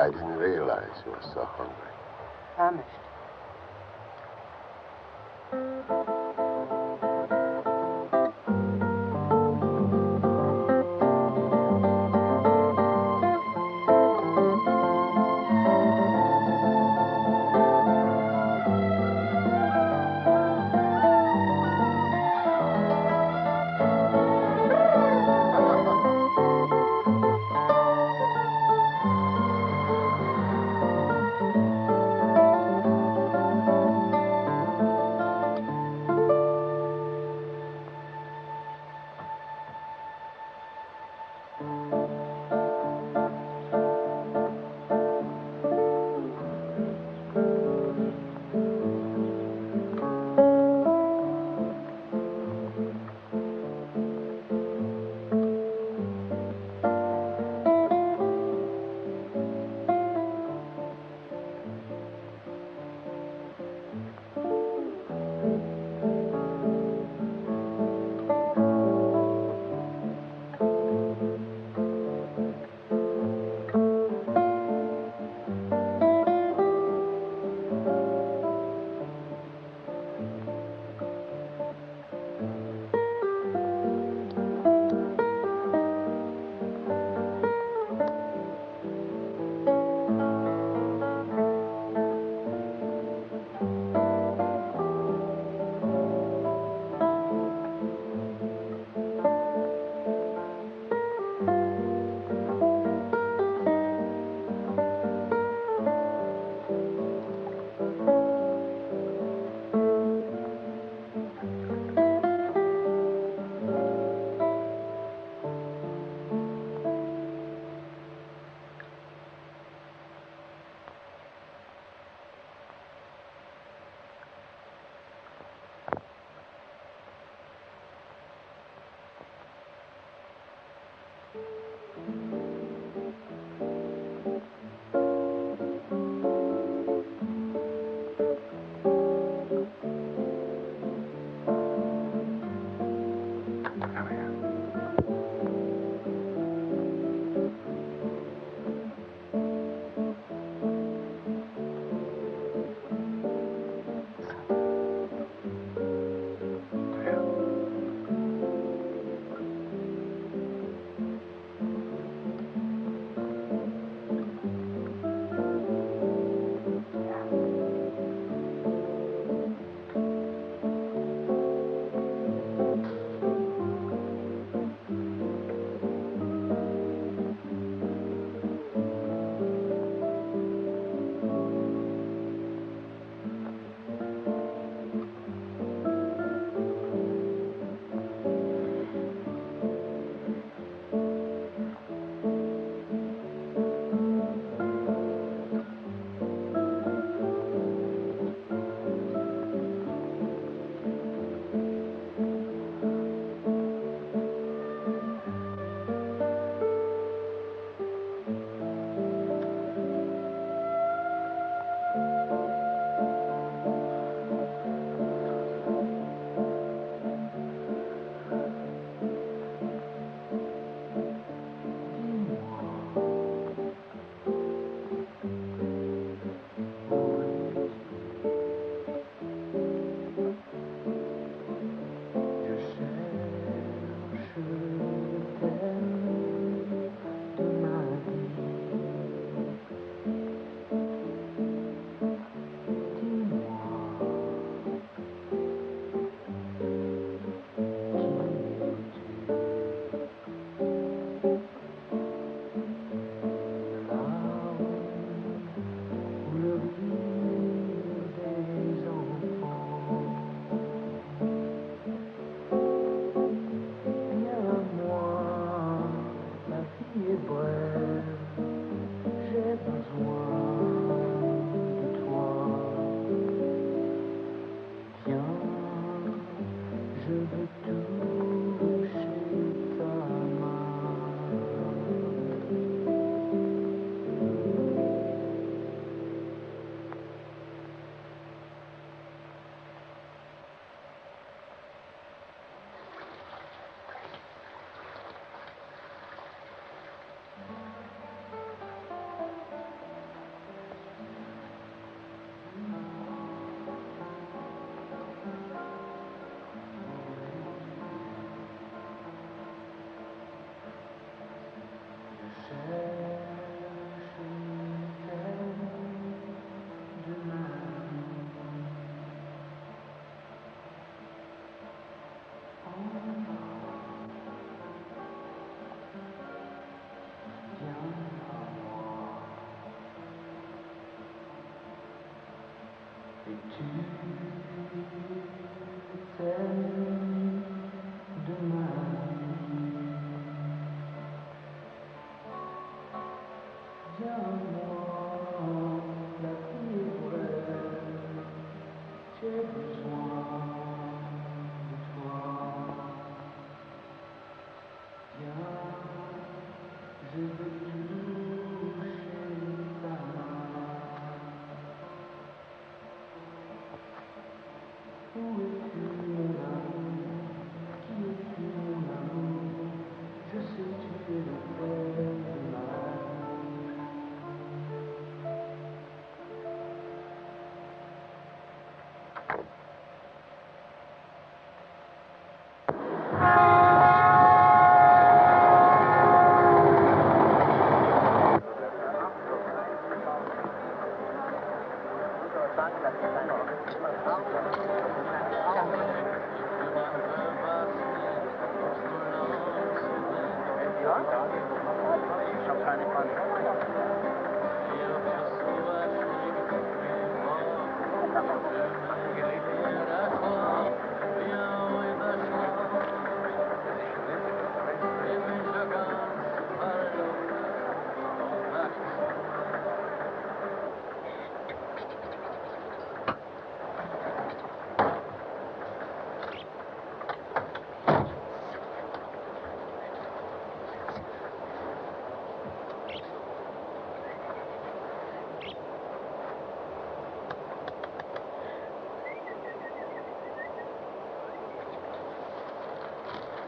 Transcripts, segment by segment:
I didn't realize you were so hungry. Famished.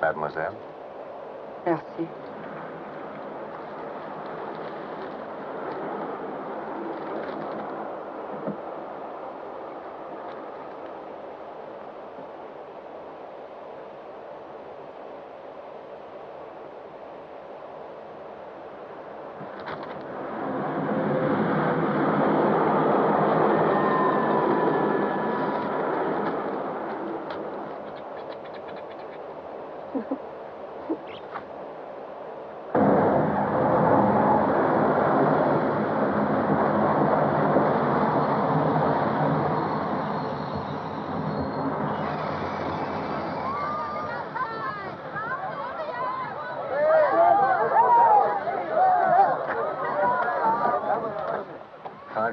Mademoiselle? Merci.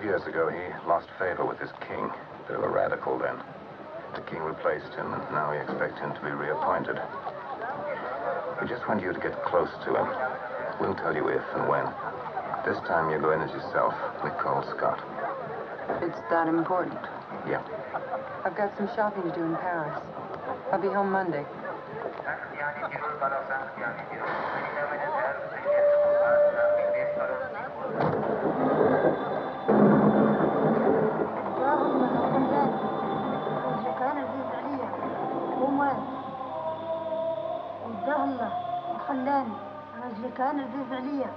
Years ago, he lost favor with his king. Bit of a radical then. The king replaced him, and now we expect him to be reappointed. We just want you to get close to him. We'll tell you if and when. This time you're going as yourself, Nicole Scott. It's that important? Yeah. I've got some shopping to do in Paris. I'll be home Monday. خلاني رجلي كان عزيز عليا.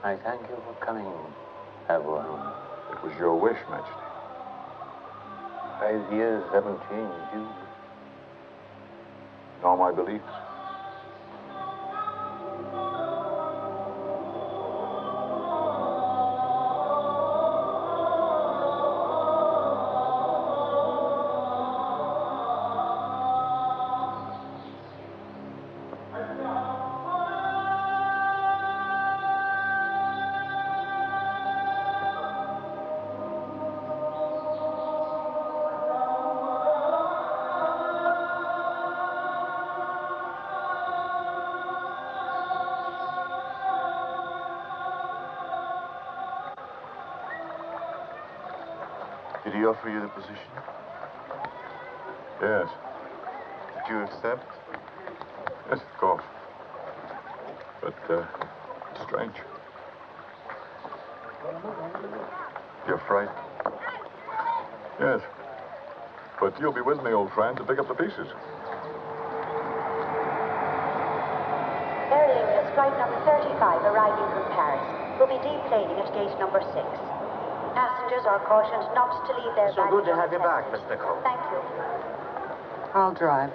I thank you for coming, everyone. It was your wish, Majesty. 5 years haven't changed you. Nor my beliefs. Did he offer you the position? Yes. Did you accept? Yes, of course. But, it's strange. You're afraid? Yes. But you'll be with me, old friend, to pick up the pieces. Air Lingus flight number 35 arriving from Paris will be deplaning at gate number 6. Passengers are cautioned not to leave their So baggage good to on have you the back, terminal. Miss Nicole. Thank you. I'll drive.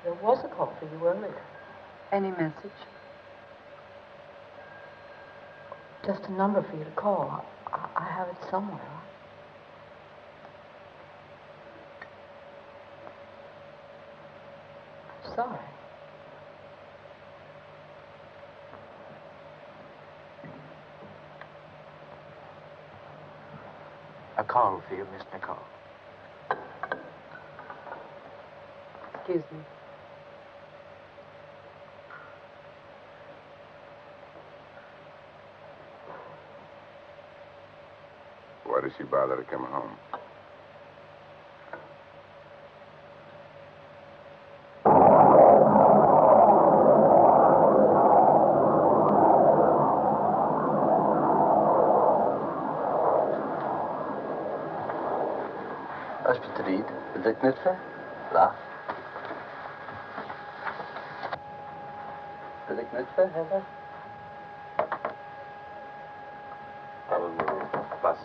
There was a call for you earlier. Any message? Just a number for you to call. I have it somewhere. I'm sorry. A call for you, Miss Nicole. Excuse me. Why does she bother to come home? Alsjeblieft, wil ik knutsen? Laag. Wil ik knutsen hebben? Pas.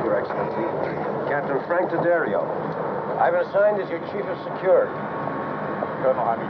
Your Excellency. Captain Frank D'Addario. I've been assigned as your Chief of Security. Colonel Honey.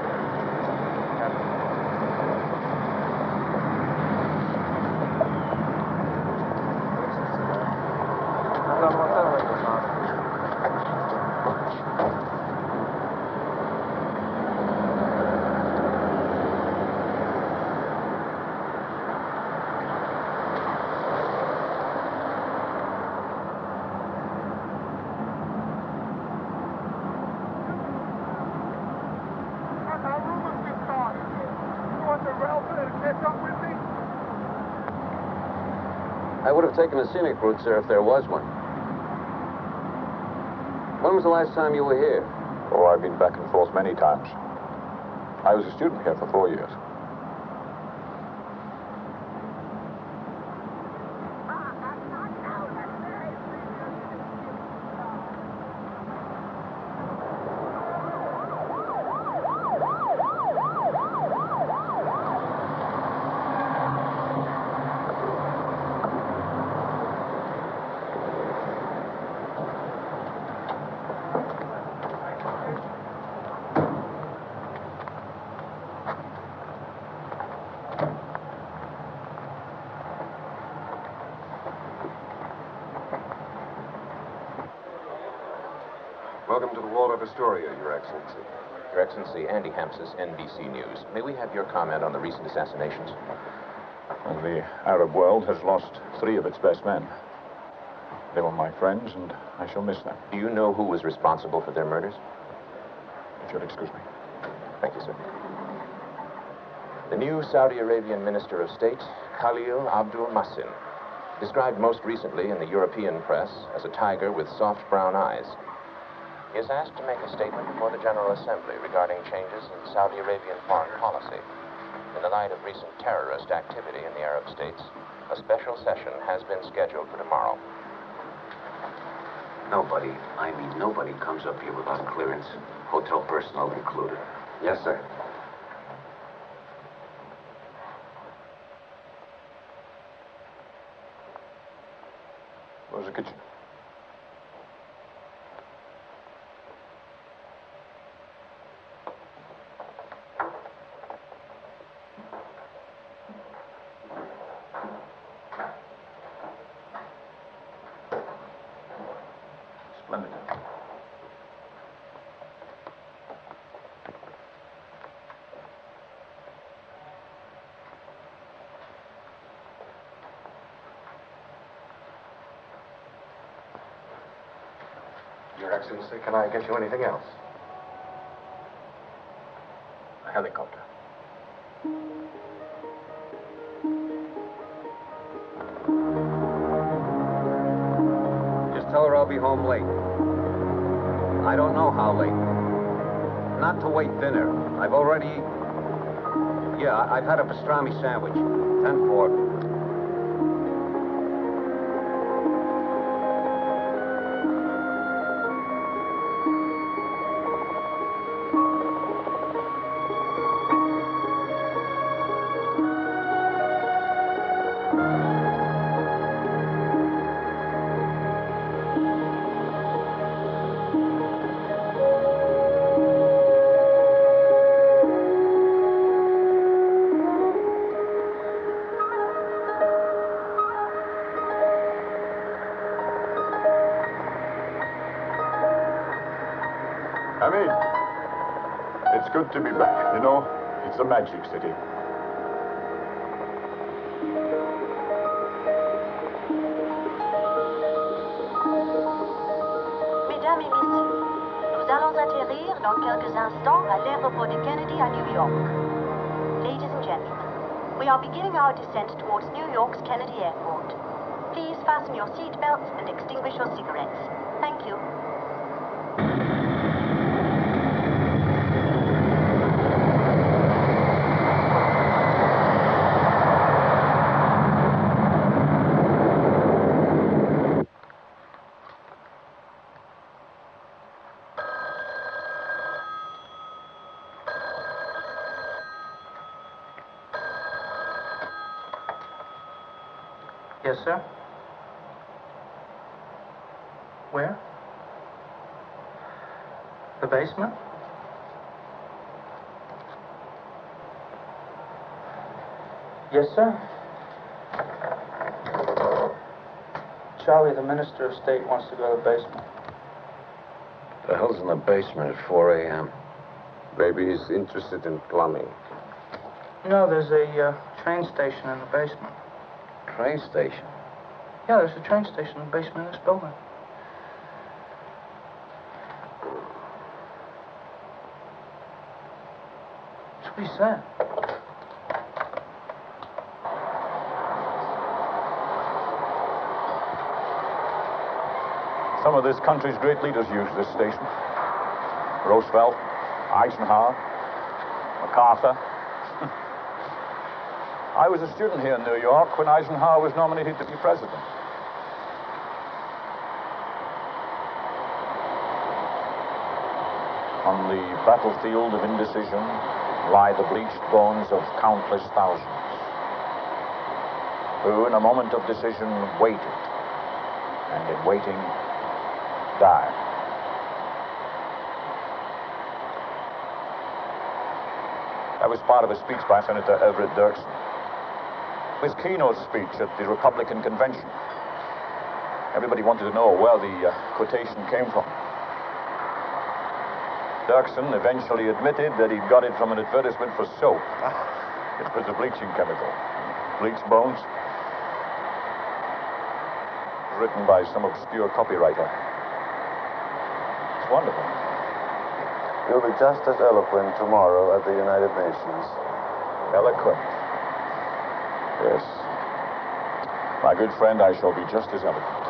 I would have taken a scenic route, sir, if there was one. When was the last time you were here? Oh, I've been back and forth many times. I was a student here for 4 years. Welcome to the Wall of Astoria, Your Excellency. Your Excellency, Andy Hampsis, NBC News. May we have your comment on the recent assassinations? And the Arab world has lost 3 of its best men. They were my friends, and I shall miss them. Do you know who was responsible for their murders? If you'll excuse me. Thank you, sir. The new Saudi Arabian Minister of State, Khalil Abdul Masin, described most recently in the European press as a tiger with soft brown eyes. He is asked to make a statement before the General Assembly regarding changes in Saudi Arabian foreign policy. In the light of recent terrorist activity in the Arab states, a special session has been scheduled for tomorrow. Nobody comes up here without clearance. Hotel personnel included. Yes, sir. Where's the kitchen? Splendid. Your Excellency, can I get you anything else? A helicopter. Just tell her I'll be home late. I don't know how late. Not to wait dinner. I've already... Yeah, I've had a pastrami sandwich. 10-4. Hamid, it's good to be back. You know, it's a magic city. Mesdames et messieurs, nous allons atterrir dans quelques instants à l'aéroport de Kennedy à New York. Ladies and gentlemen, we are beginning our descent towards New York's Kennedy Airport. Please fasten your seat belts and extinguish your cigarettes. Thank you. Yes, sir. Where? The basement? Yes, sir. Charlie, the Minister of State, wants to go to the basement. The hell's in the basement at 4 a.m.? Maybe he's interested in plumbing. No, there's a train station in the basement. Train station? Yeah, there's a train station in the basement of this building. That's what he said. Some of this country's great leaders use this station. Roosevelt, Eisenhower, MacArthur. I was a student here in New York when Eisenhower was nominated to be president. On the battlefield of indecision lie the bleached bones of countless thousands who, in a moment of decision, waited, and in waiting, died. That was part of a speech by Senator Everett Dirksen. His keynote speech at the Republican convention. Everybody wanted to know where the quotation came from. Dirksen eventually admitted that he got it from an advertisement for soap. It was a bleaching chemical. Bleached Bones. Written by some obscure copywriter. It's wonderful. You'll be just as eloquent tomorrow at the United Nations. Eloquent. Yes. My good friend, I shall be just as eloquent.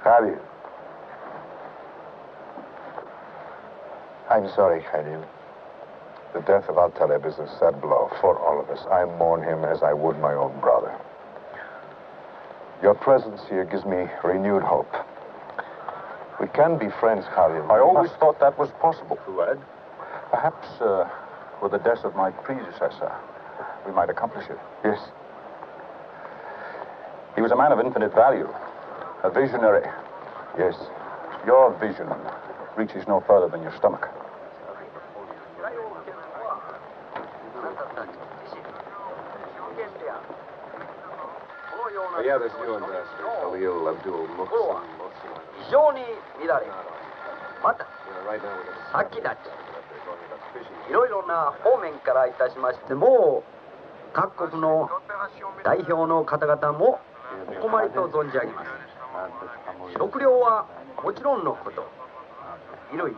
Khalil. I'm sorry, Khalil. The death of Al-Taleb is a sad blow for all of us. I mourn him as I would my own brother. Your presence here gives me renewed hope. We can be friends, Khalil. I always thought that was possible, Fuad. Perhaps, with the death of my predecessor, we might accomplish it. Yes. He was a man of infinite value. A visionary. Yes. Your vision reaches no further than your stomach. Yeah, this new ambassador, Khalil Abdul Muhsin. 非常に乱れまた Right now we got 先立ちいろいろな方面からいたしましても各国の代表の方々もお困りと存じ上げます食料はもちろんのこと衣類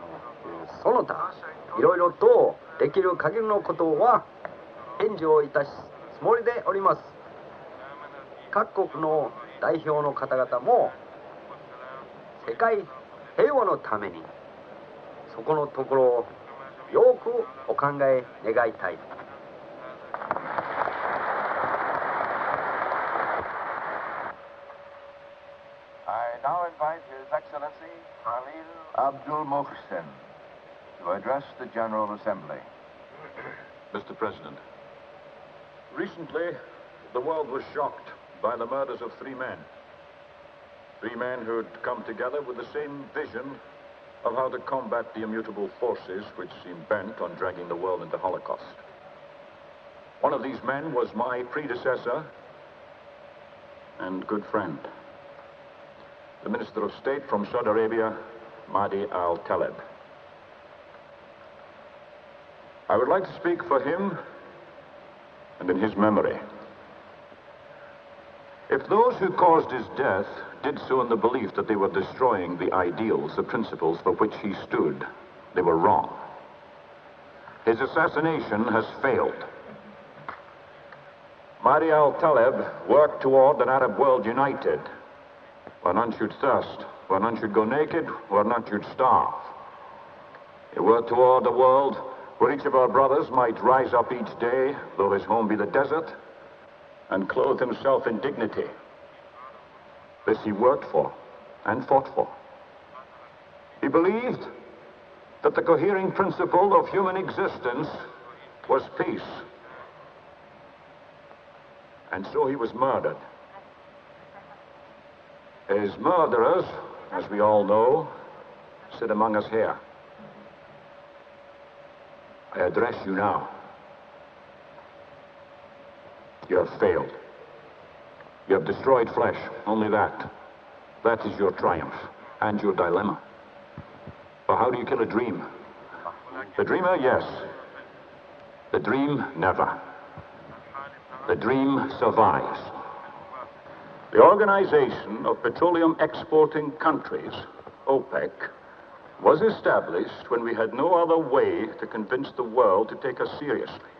その他いろいろとできる限りのことは援助をいたすつもりでおります各国の代表の方々も世界平和のためにそこのところをよくお考え願いたい。I now invite His Excellency Khalil Abdul Muhsin to address the General Assembly. Mr. President, recently the world was shocked by the murders of three men. Three men who had come together with the same vision of how to combat the immutable forces which seem bent on dragging the world into Holocaust. One of these men was my predecessor and good friend, the Minister of State from Saudi Arabia, Mahdi Al-Taleb. I would like to speak for him and in his memory. If those who caused his death did so in the belief that they were destroying the ideals, the principles for which he stood, they were wrong. His assassination has failed. Mahdi al-Taleb worked toward an Arab world united, where none should thirst, where none should go naked, where none should starve. He worked toward a world where each of our brothers might rise up each day, though his home be the desert, and clothe himself in dignity. This he worked for and fought for. He believed that the cohering principle of human existence was peace. And so he was murdered. His murderers, as we all know, sit among us here. I address you now. You have failed. You have destroyed flesh, only that. That is your triumph and your dilemma. For how do you kill a dream? The dreamer, yes. The dream, never. The dream survives. The Organization of Petroleum Exporting Countries, OPEC, was established when we had no other way to convince the world to take us seriously,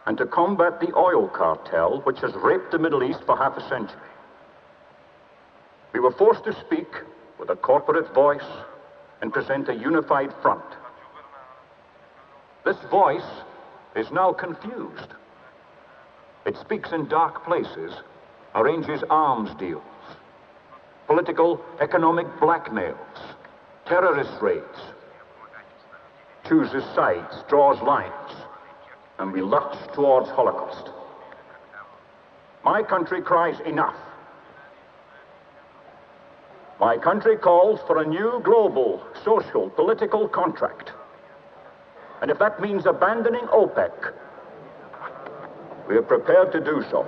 and to combat the oil cartel which has raped the Middle East for half a century. We were forced to speak with a corporate voice and present a unified front. This voice is now confused. It speaks in dark places, arranges arms deals, political, economic blackmails, terrorist raids, chooses sides, draws lines, and we lurch towards Holocaust. My country cries enough. My country calls for a new global, social, political contract. And if that means abandoning OPEC, we are prepared to do so.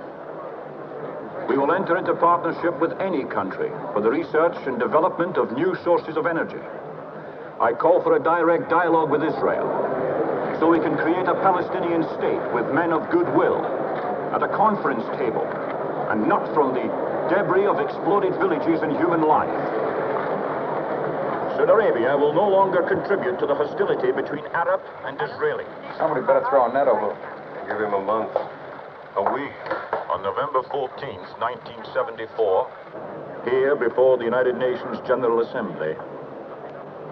We will enter into partnership with any country for the research and development of new sources of energy. I call for a direct dialogue with Israel, so we can create a Palestinian state with men of goodwill at a conference table, and not from the debris of exploded villages and human life. Saudi Arabia will no longer contribute to the hostility between Arab and Israeli. Somebody better throw a net over. Give him a month. A week. On November 14th, 1974, here before the United Nations General Assembly,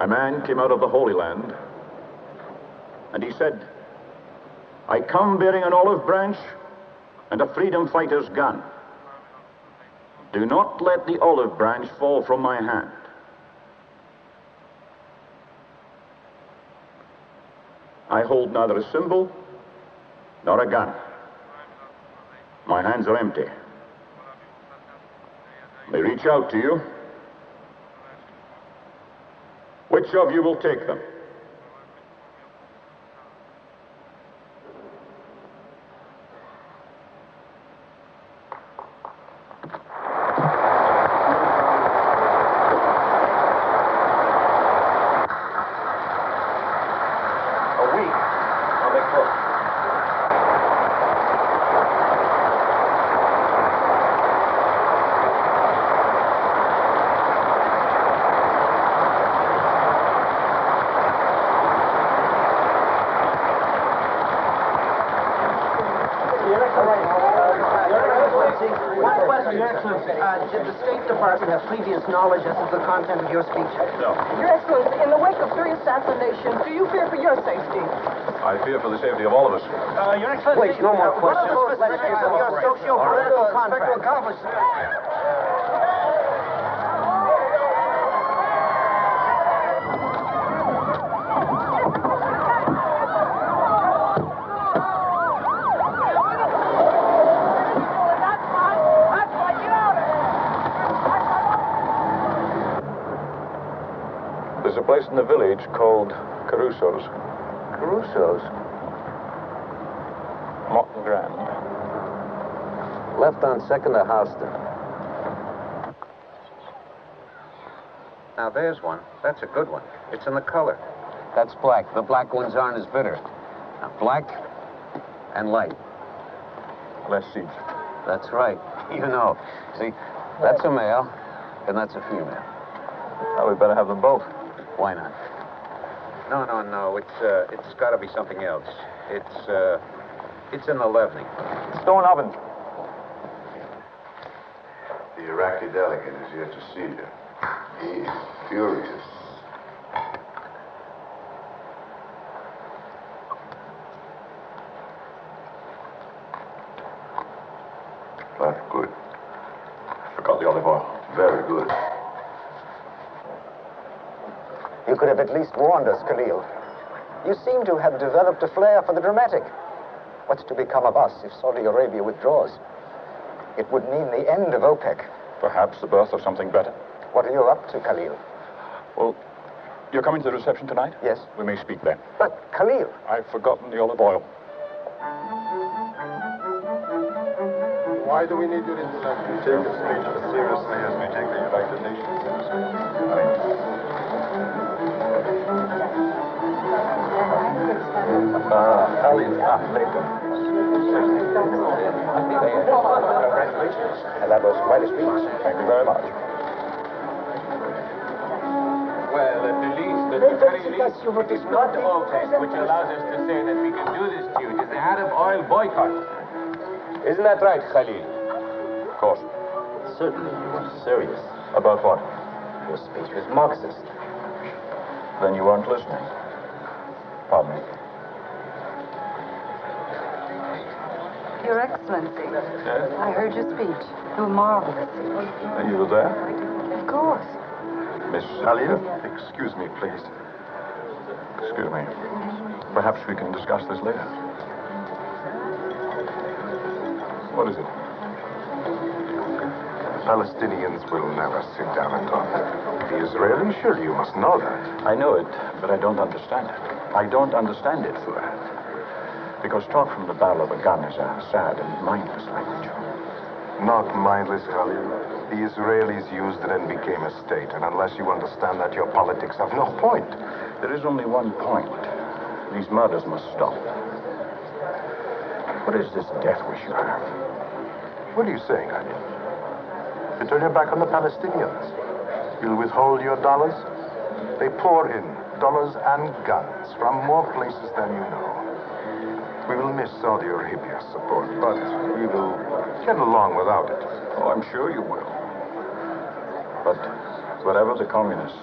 a man came out of the Holy Land, and he said, "I come bearing an olive branch and a freedom fighter's gun. Do not let the olive branch fall from my hand." I hold neither a symbol nor a gun. My hands are empty. They reach out to you. Which of you will take them? A week. I'll make close. One question, Your Excellency. Did the State Department have previous knowledge as to the content of your speech? No. Your Excellency, in the wake of three assassinations, do you fear for your safety? I fear for the safety of all of us. Your Excellency. Please, no more questions. What are those restrictions of your socio-political contract? There's a place in the village called Caruso's. Caruso's? Morton Grand. Left on 2nd to Houston. Now, there's one. That's a good one. It's in the color. That's black. The black ones aren't as bitter. Now, black and light. Less seeds. That's right. You know. See, that's a male, and that's a female. Well, we better have them both. Why not? No. It's got to be something else. It's in the Levny. Stone oven. The Iraqi delegate is here to see you. He is furious. That's good. Forgot the olive oil. Very good. You could have at least warned us, Khalil. You seem to have developed a flair for the dramatic. What's to become of us if Saudi Arabia withdraws? It would mean the end of OPEC. Perhaps the birth of something better. What are you up to, Khalil? Well, you're coming to the reception tonight? Yes. We may speak then. But, Khalil... I've forgotten the olive oil. Why do we need your intellect? You take the speech as seriously as we take the United Nations seriously. And that was quite a speech. Thank you very much. Well, at the least, at the very least, it's not OPEC which allows us to say that we can do this to you. It is the Arab oil boycott. Isn't that right, Khalil? Of course. Certainly, you were serious. About what? Your speech was Marxist. Then you weren't listening. Pardon me. Your Excellency. Yes? I heard your speech. You were marvelous. And you were there? Of course. Miss Alia? Excuse me, please. Excuse me. Perhaps we can discuss this later. What is it? Palestinians will never sit down and talk. The Israelis, surely you must know that. I know it, but I don't understand it. I don't understand it, Fuad. Because talk from the barrel of a gun is a sad and mindless language. Not mindless, Khalil. The Israelis used it and became a state, and unless you understand that, your politics have no point. There is only one point. These murders must stop. What is this death wish you have? What are you saying, Khalil? You turn your back on the Palestinians. You'll withhold your dollars? They pour in dollars and guns from more places than you know. We will miss Saudi Arabia's support, but we will get along without it. Oh, I'm sure you will. But wherever the communists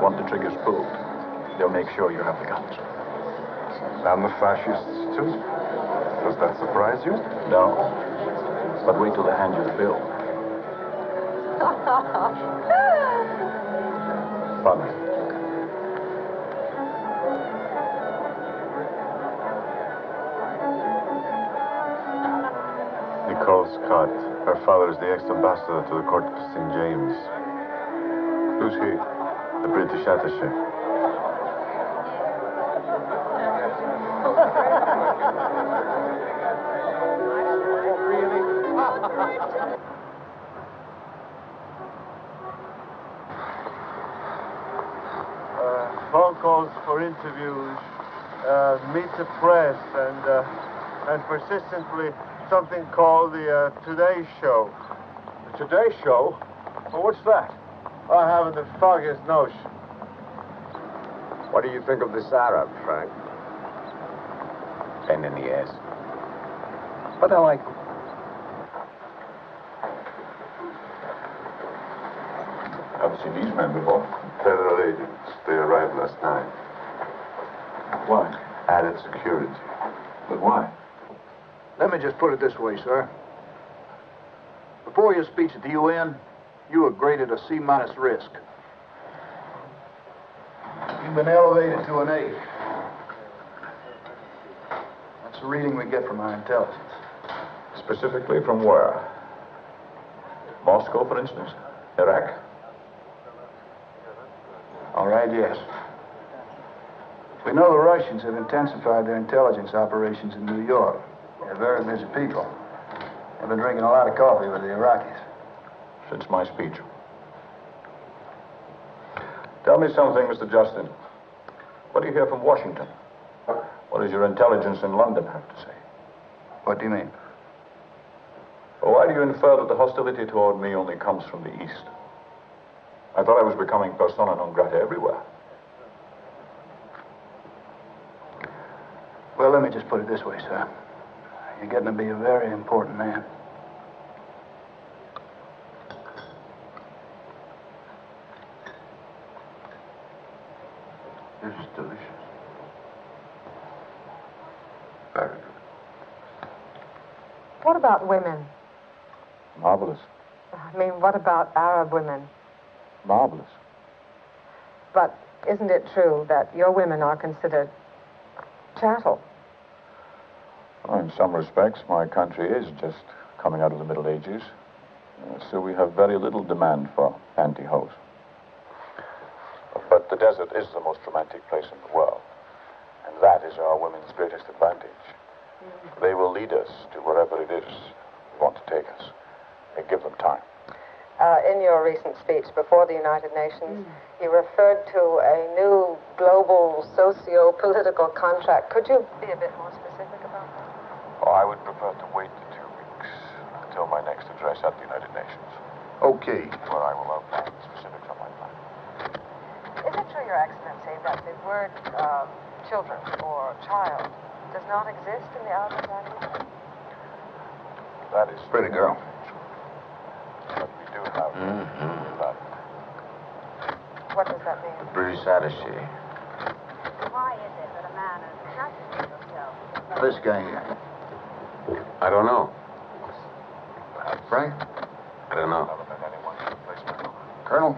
want the triggers pulled, they'll make sure you have the guns. And the fascists, too? Does that surprise you? No. But wait till they hand you the bill. Pardon me. Nicole Scott. Her father is the ex-ambassador to the court of St. James. Who's he? The British attaché. Phone calls for interviews, meet the press, and persistently something called the Today Show. The Today Show? Well, what's that? I haven't the foggiest notion. What do you think of this Arab, Frank? Pain in the ass. But I like him. Haven't seen these men before. Federal agents. They arrived last night. Why? Added security. But why? Let me just put it this way, sir. Before your speech at the UN, you were graded a C- risk. You've been elevated to an A. That's the reading we get from our intelligence. Specifically from where? Moscow, for instance? Iraq? All right, yes. We know the Russians have intensified their intelligence operations in New York. They're very busy people. They've been drinking a lot of coffee with the Iraqis. Since my speech. Tell me something, Mr. Justin. What do you hear from Washington? What does your intelligence in London have to say? What do you mean? Well, why do you infer that the hostility toward me only comes from the East? I thought I was becoming persona non grata everywhere. Well, let me just put it this way, sir. You're getting to be a very important man. This is delicious. Very good. What about women? Marvelous. I mean, what about Arab women? Marvelous. But isn't it true that your women are considered chattel? Well, in some respects, my country is just coming out of the Middle Ages. So we have very little demand for pantyhose. But the desert is the most romantic place in the world. And that is our women's greatest advantage. They will lead us to wherever it is they want to take us. We give them time. In your recent speech before the United Nations, you referred to a new global socio-political contract. Could you be a bit more specific about that? Oh, I would prefer to wait the 2 weeks until my next address at the United Nations. Okay. Where I will outline the specifics of my plan. Is it true, Your Excellency, that the word children or child does not exist in the Arabic language? That is pretty girl. But we do have that. What does that mean? British attaché. Why is it that a man is trusted himself? This guy here. I don't know. Frank? I don't know. Colonel?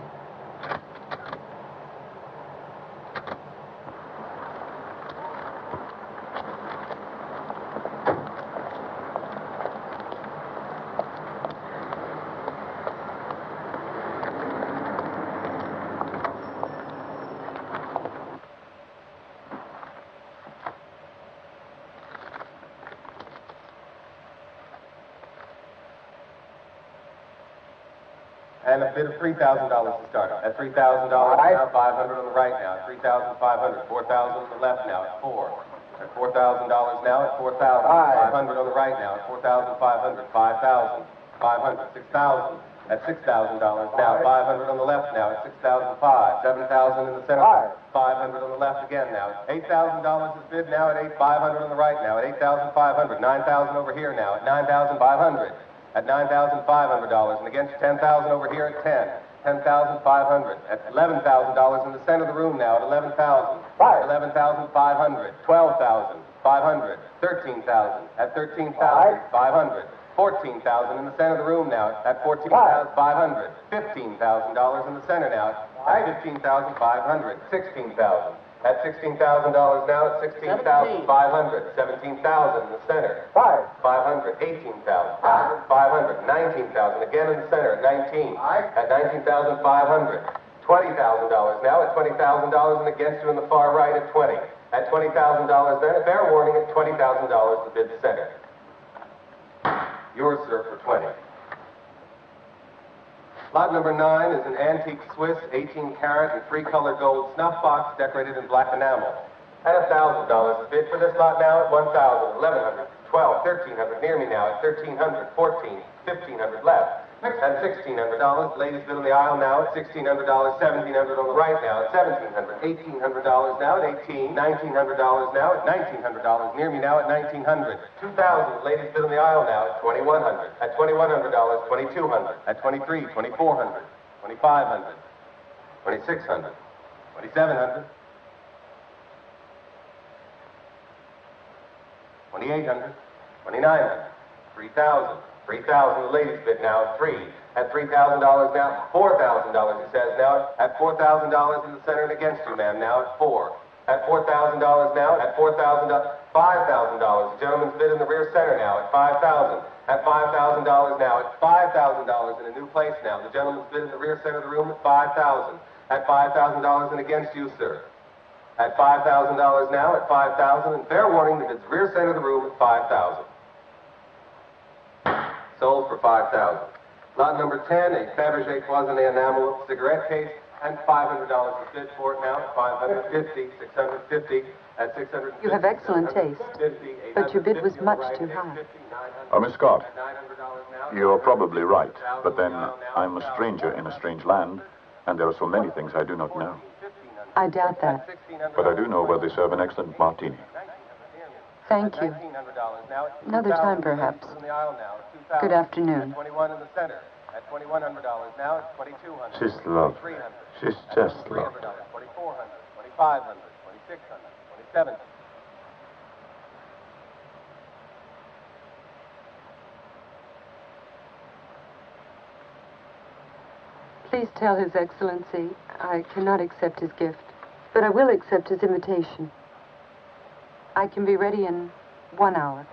And a bid of $3,000 to start on. At $3,000 now, 500 on the right now. At 3,500, 4,000 on the left now. At 4. At $4,000 now. At 4,000. 500 on the right now. At 4,500, 5,000, 500, 6,000. At $6,000 now. 500 on the left now. At 6,005. 7,000 in the center. 500 on the left again now. $8,000 is bid now at 8,500 on the right now. At 8,500. 9,000 over here now. At 9,500. At $9,500, and against 10,000 over here at 10. 10,500. At $11,000 in the center of the room now. At 11,000. 11,500. 12,500. 13,000. At 13,500. 14,000 in the center of the room now. At 14,500. $15,000 in the center now. At 15,500. 16,000. At $16,000 now. At 16,500. 17,000 in the center. 500. 18,000. 500. 19,000 again in the center. At 19. At 19,500. $20,000 now. At $20,000 and against you in the far right at 20. At $20,000 then. A fair warning at $20,000 the bid center. Yours, sir, for 20. Lot number 9 is an antique Swiss 18-karat and 3-color gold snuff box decorated in black enamel. At $1,000 is bid for this lot now at 1,000, 1,100, 12, 1,300 near me now at 1,300, 14, 1,500 left. At $1,600, ladies bid on the aisle now at $1,600, 1,700 on the right now at $1,700, $1,800 now at $18, $1,900 now at $1,900 near me now at $1,900, 2,000, ladies bid on the aisle now at $2,100, at $2,100, $2,200, at $2,300, $2,400, $2,500, $2,600, $2,700, $2,800, $2,900, $3,000. 3,000, the ladies bid now at 3. At $3,000 now, $4,000, he says now. At $4,000 in the center and against you, ma'am, now at 4. At $4,000 now, at $4,000, $5,000. The gentleman's bid in the rear center now at 5,000. At $5,000 now, at $5,000 in a new place now. The gentleman's bid in the rear center of the room at 5,000. At $5,000 and against you, sir. At $5,000 now, at 5,000, and fair warning that it's rear center of the room at 5,000. Sold for $5,000. Lot number 10, a Fabergé cloisonné enamel cigarette case, and $500 is bid for it now. 550, 650, at 650. You have excellent taste, but your bid was much too high. Miss Scott, you're probably right, but then I'm a stranger in a strange land, and there are so many things I do not know. I doubt that. But I do know where they serve an excellent martini. Thank you. Another time, perhaps. Good afternoon. At $2,100 now, it's $2,200. She's lovely. She's just lovely. $2,400, $2,500, $2,600, $2,700. Please tell His Excellency I cannot accept his gift, but I will accept his invitation. I can be ready in 1 hour.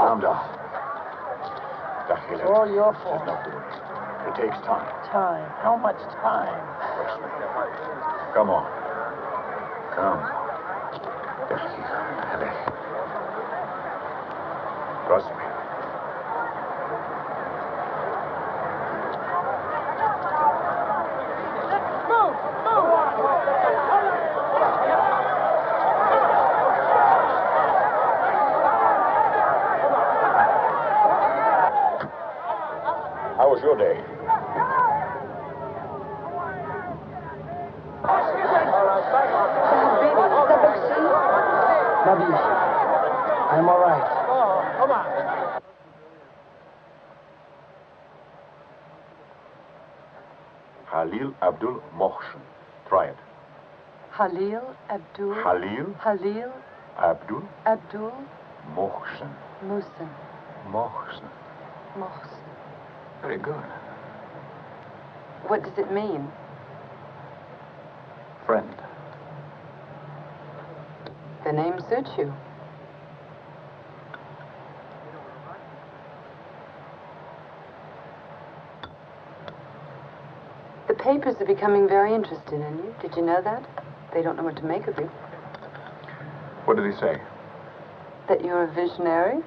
Calm down. All your fault. She's not doing it. It takes time. Time? How much time? Come on. Come. Trust me. How was your day? Nabil, I'm all right. Oh, come on. Khalil Abdul Mohsen. Try it. Khalil Abdul. Khalil Khalil Abdul Abdul Mohsen. Musin. Mohsen. Mohsen. Very good. What does it mean? Friend. The name suits you. The papers are becoming very interested in you. Did you know that? They don't know what to make of you. What did he say? That you're a visionary.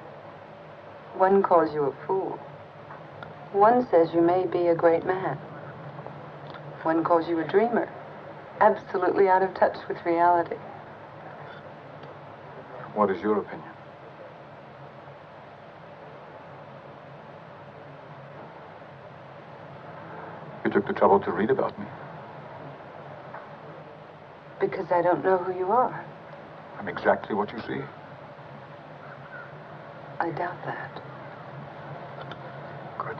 One calls you a fool. One says you may be a great man. One calls you a dreamer. Absolutely out of touch with reality. What is your opinion? You took the trouble to read about me. Because I don't know who you are. I'm exactly what you see. I doubt that. Good.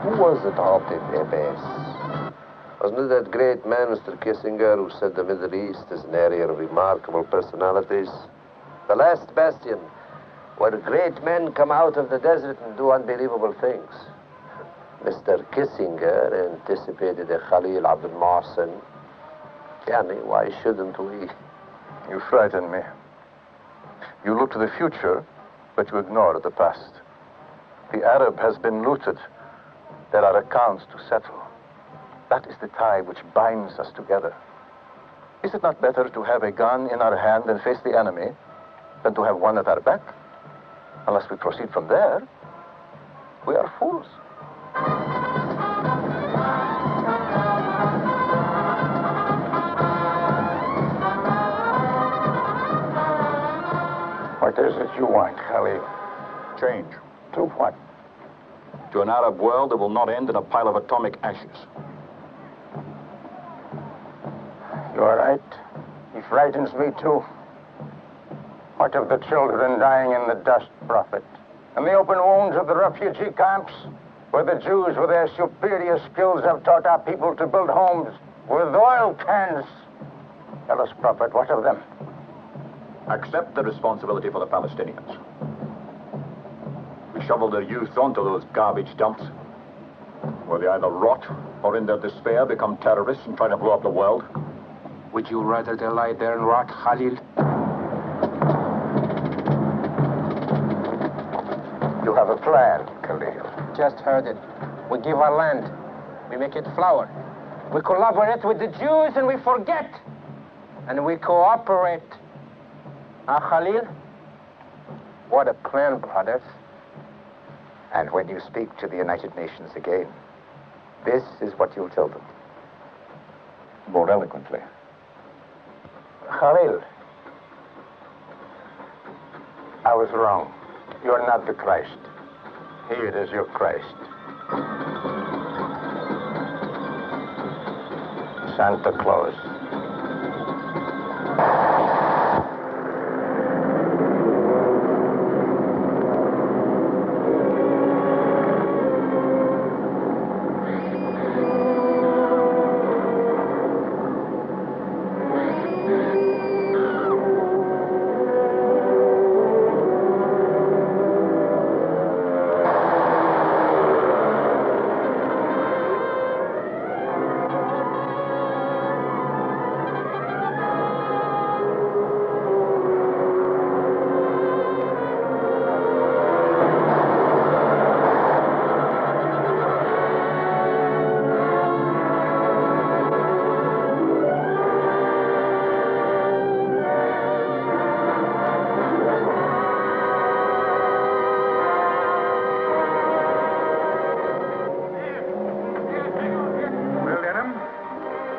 Who was it, Altif Abbas? Wasn't it that great man, Mr. Kissinger, who said the Middle East is an area of remarkable personalities? The last bastion, where great men come out of the desert and do unbelievable things. Mr. Kissinger anticipated a Khalil Abdul Mohsen. Yani, why shouldn't we? You frighten me. You look to the future, but you ignore the past. The Arab has been looted. There are accounts to settle. That is the tie which binds us together. Is it not better to have a gun in our hand and face the enemy than to have one at our back? Unless we proceed from there, we are fools. What is it you want, Khalil? Change. To what? To an Arab world that will not end in a pile of atomic ashes. You're right. He frightens me, too. What of the children dying in the dust, Prophet? And the open wounds of the refugee camps, where the Jews, with their superior skills, have taught our people to build homes with oil cans? Tell us, Prophet, what of them? Accept the responsibility for the Palestinians. We shovel their youth onto those garbage dumps, where they either rot or in their despair become terrorists and try to blow up the world. Would you rather they lie there and rot, Khalil? You have a plan, Khalil. Just heard it. We give our land. We make it flower. We collaborate with the Jews and we forget. And we cooperate. Khalil? What a plan, brothers. And when you speak to the United Nations again, this is what you'll tell them. More eloquently. Khalil, I was wrong. You are not the Christ. He it is your Christ. Santa Claus.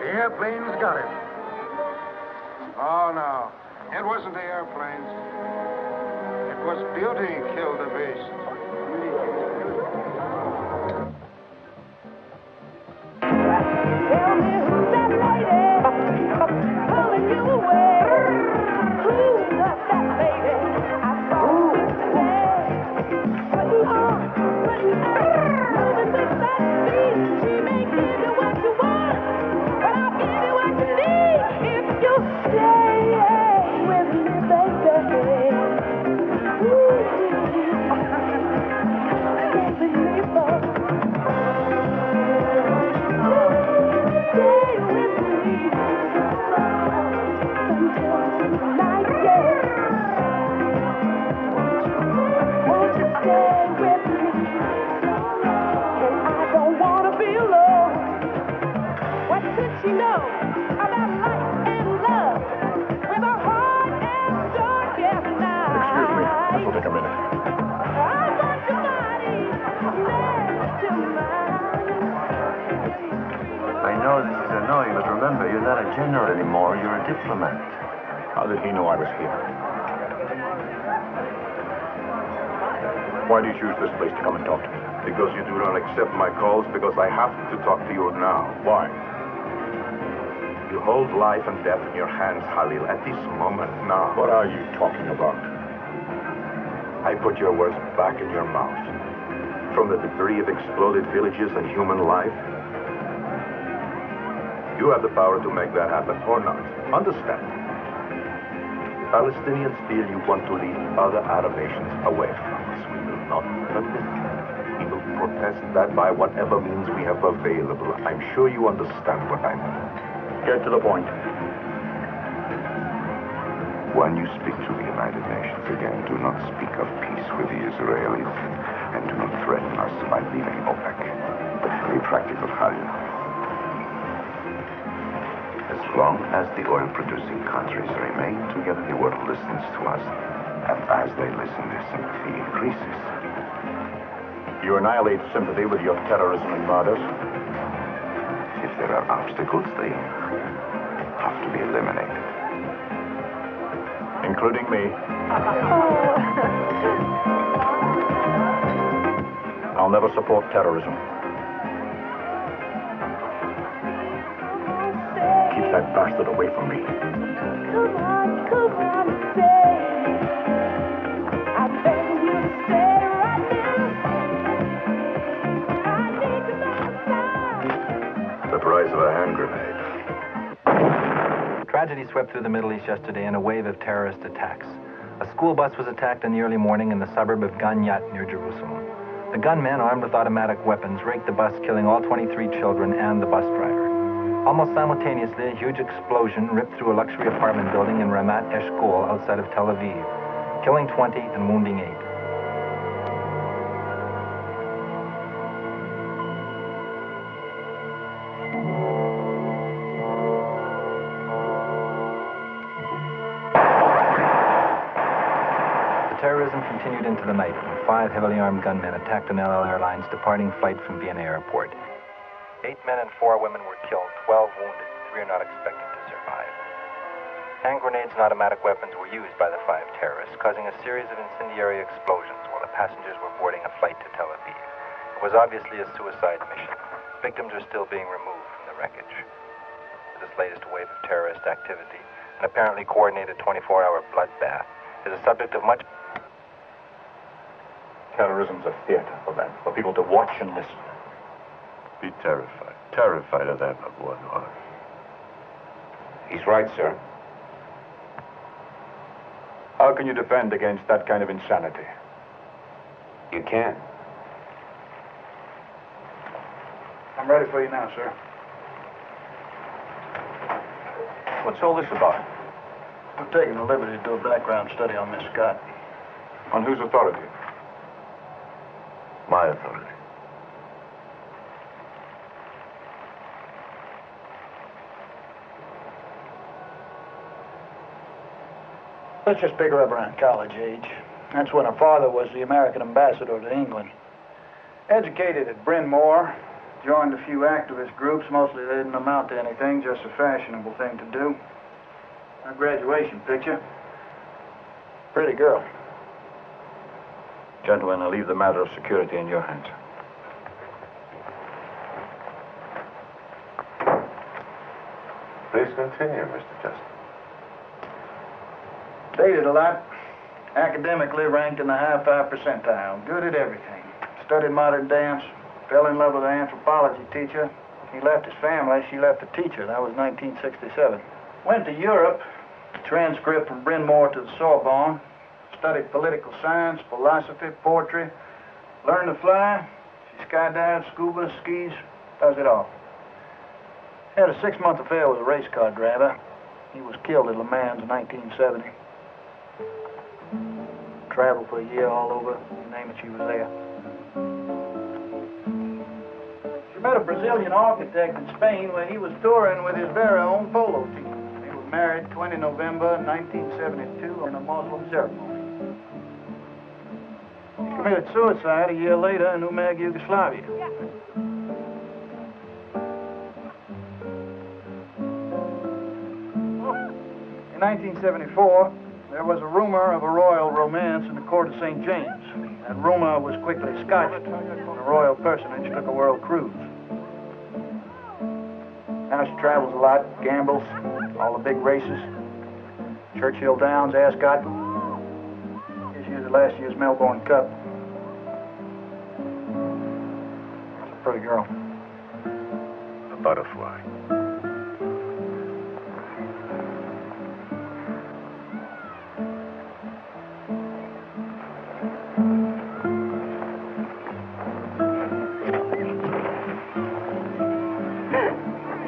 Airplanes got him. Oh, no. It wasn't the airplanes. It was beauty killed the beast. Tell me who's that lady pulling you away? Who's that lady I saw today? When you are, moving with that speed, she may give you what you want, but I'll give you what you need if you stay with me, baby. Ooh. Stay with me, boy. I know this is annoying, but remember, you're not a general anymore, you're a diplomat. How did he know I was here? Why do you choose this place to come and talk to me? Because you do not accept my calls, because I have to talk to you now. Why? You hold life and death in your hands, Khalil, at this moment now. What are you talking about? I put your words back in your mouth. From the debris of exploded villages and human life, you have the power to make that happen, or not. Understand? The Palestinians feel you want to lead other Arab nations away from us. We will not permit it. We will protest that by whatever means we have available. I'm sure you understand what I mean. Get to the point. When you speak to the United Nations again, do not speak of peace with the Israelis, and do not threaten us by leaving OPEC. Be practical, Khalil. As long as the oil-producing countries remain together, the world listens to us. And as they listen, their sympathy increases. You annihilate sympathy with your terrorism and murders? If there are obstacles, they have to be eliminated. Including me. I'll never support terrorism. Keep that bastard away from me. Come on, stay. I'm begging you to stay right now. I need to know. The price of a hand grenade. Tragedy swept through the Middle East yesterday in a wave of terrorist attacks. A school bus was attacked in the early morning in the suburb of Ganyat near Jerusalem. The gunmen, armed with automatic weapons, raked the bus, killing all 23 children and the bus driver. Almost simultaneously, a huge explosion ripped through a luxury apartment building in Ramat Eshkol outside of Tel Aviv, killing 20 and wounding 8. Terrorism continued into the night when 5 heavily armed gunmen attacked an LL Airlines departing flight from Vienna Airport. 8 men and 4 women were killed, 12 wounded. 3 are not expected to survive. Hand grenades and automatic weapons were used by the 5 terrorists, causing a series of incendiary explosions while the passengers were boarding a flight to Tel Aviv. It was obviously a suicide mission. Victims are still being removed from the wreckage. This latest wave of terrorist activity, an apparently coordinated 24-hour bloodbath, is a subject of much... Terrorism's a theater for them, for people to watch and listen. Be terrified. Terrified of that, Abu Anwar. He's right, sir. How can you defend against that kind of insanity? You can. I'm ready for you now, sir. What's all this about? We're taking the liberty to do a background study on Miss Scott. On whose authority? My authority. Let's just pick her up around college age. That's when her father was the American ambassador to England. Educated at Bryn Mawr, joined a few activist groups. Mostly they didn't amount to anything, just a fashionable thing to do. Her graduation picture. Pretty girl. Gentlemen, I leave the matter of security in your hands. Please continue, Mr. Chester. Dated a lot. Academically ranked in the high 5 percentile. Good at everything. Studied modern dance. Fell in love with an anthropology teacher. He left his family. She left the teacher. That was 1967. Went to Europe. Transcript from Bryn Mawr to the Sorbonne. Studied political science, philosophy, poetry. Learned to fly. She skydives, scuba, skis. Does it all. Had a 6-month affair with a race car driver. He was killed at Le Mans in 1970. Traveled for a year all over. You name it, she was there. She met a Brazilian architect in Spain where he was touring with his very own polo team. They were married 20 November 1972 in a Muslim ceremony. She committed suicide a year later in Umag, Yugoslavia. In 1974, there was a rumor of a royal romance in the court of St. James. That rumor was quickly scotched when a royal personage took a world cruise. Now she travels a lot, gambles, all the big races. Churchill Downs, Ascot. This year's the last year's Melbourne Cup. That's a pretty girl. A butterfly.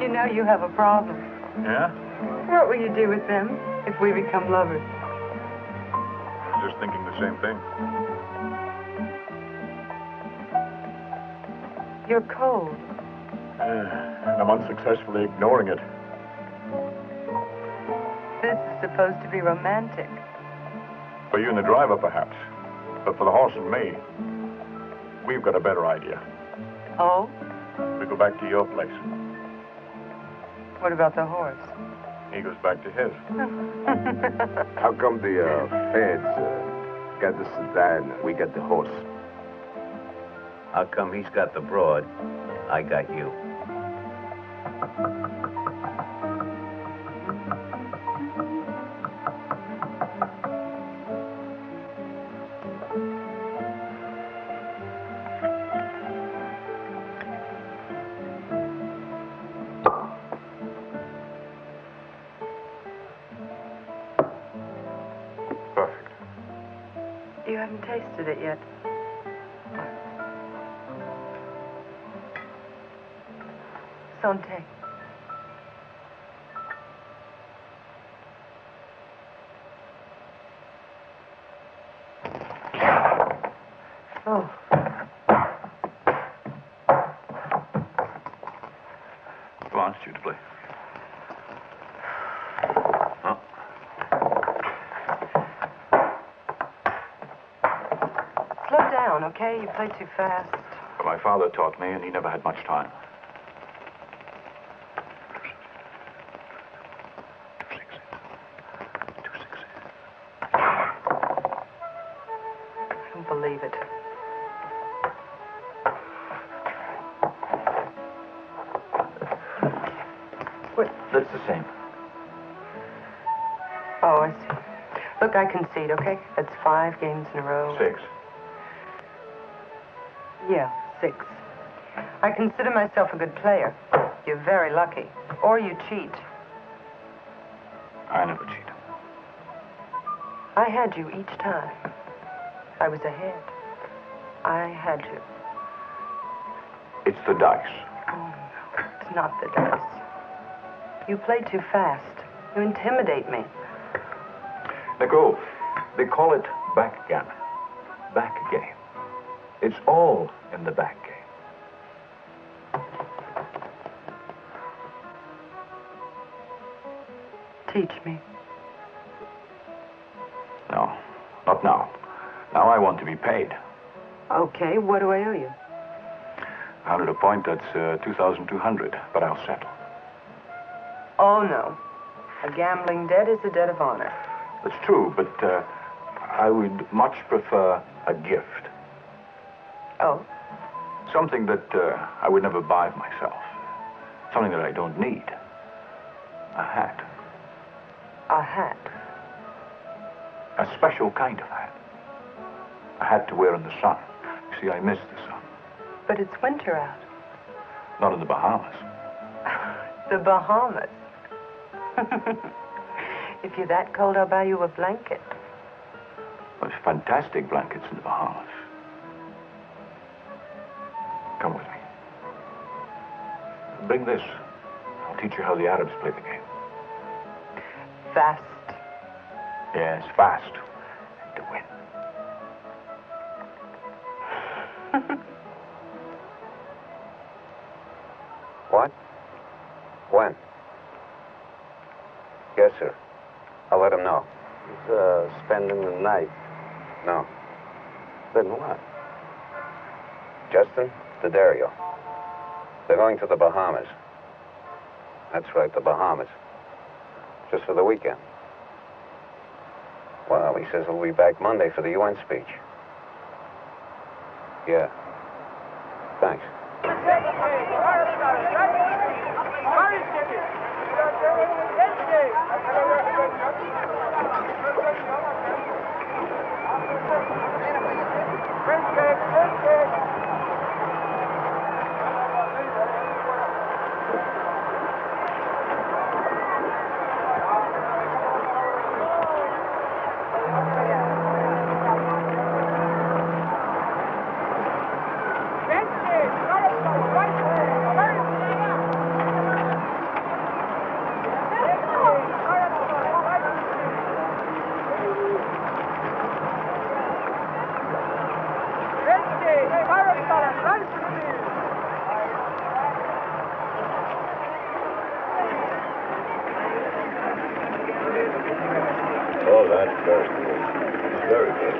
You know you have a problem. Yeah? What will you do with them if we become lovers? Just thinking the same thing. You're cold. And I'm unsuccessfully ignoring it. This is supposed to be romantic. For you and the driver, perhaps. But for the horse and me, we've got a better idea. Oh? We go back to your place. What about the horse? He goes back to his. How come the feds got the sedan, we got the horse? How come he's got the broad, I got you? You haven't tasted it yet. Santé. Oh. Come on, shoot to play. Huh? Slow down, okay? You play too fast. But my father taught me, and he never had much time. believe it. That's the same. Oh, I see. Look, I concede, okay? That's 5 games in a row. 6. Yeah, 6. I consider myself a good player. You're very lucky. Or you cheat. I never cheat. I had you each time. I was ahead. I had you. It's the dice. Oh, no, it's not the dice. You play too fast. You intimidate me. Nicole, they call it backgammon. Back game. It's all in the back game. Teach me. No, not now. Now I want to be paid. Okay, what do I owe you? 100 a point, that's 2,200, but I'll settle. Oh, no. A gambling debt is a debt of honor. That's true, but I would much prefer a gift. Oh? Something that I would never buy myself. Something that I don't need. A hat. A hat? A special kind of hat. A hat to wear in the sun. You see, I miss the sun. But it's winter out. Not in the Bahamas. The Bahamas? If you're that cold, I'll buy you a blanket. There's fantastic blankets in the Bahamas. Come with me. Bring this. I'll teach you how the Arabs play the game. Fast. Yes, fast. And to win. What? When? Yes, sir. I'll let him know. He's spending the night. No. Then what? Justin, Dario. They're going to the Bahamas. That's right, the Bahamas. Just for the weekend. Well, he says he'll be back Monday for the UN speech. Yeah. Thanks. Oh, that's very good.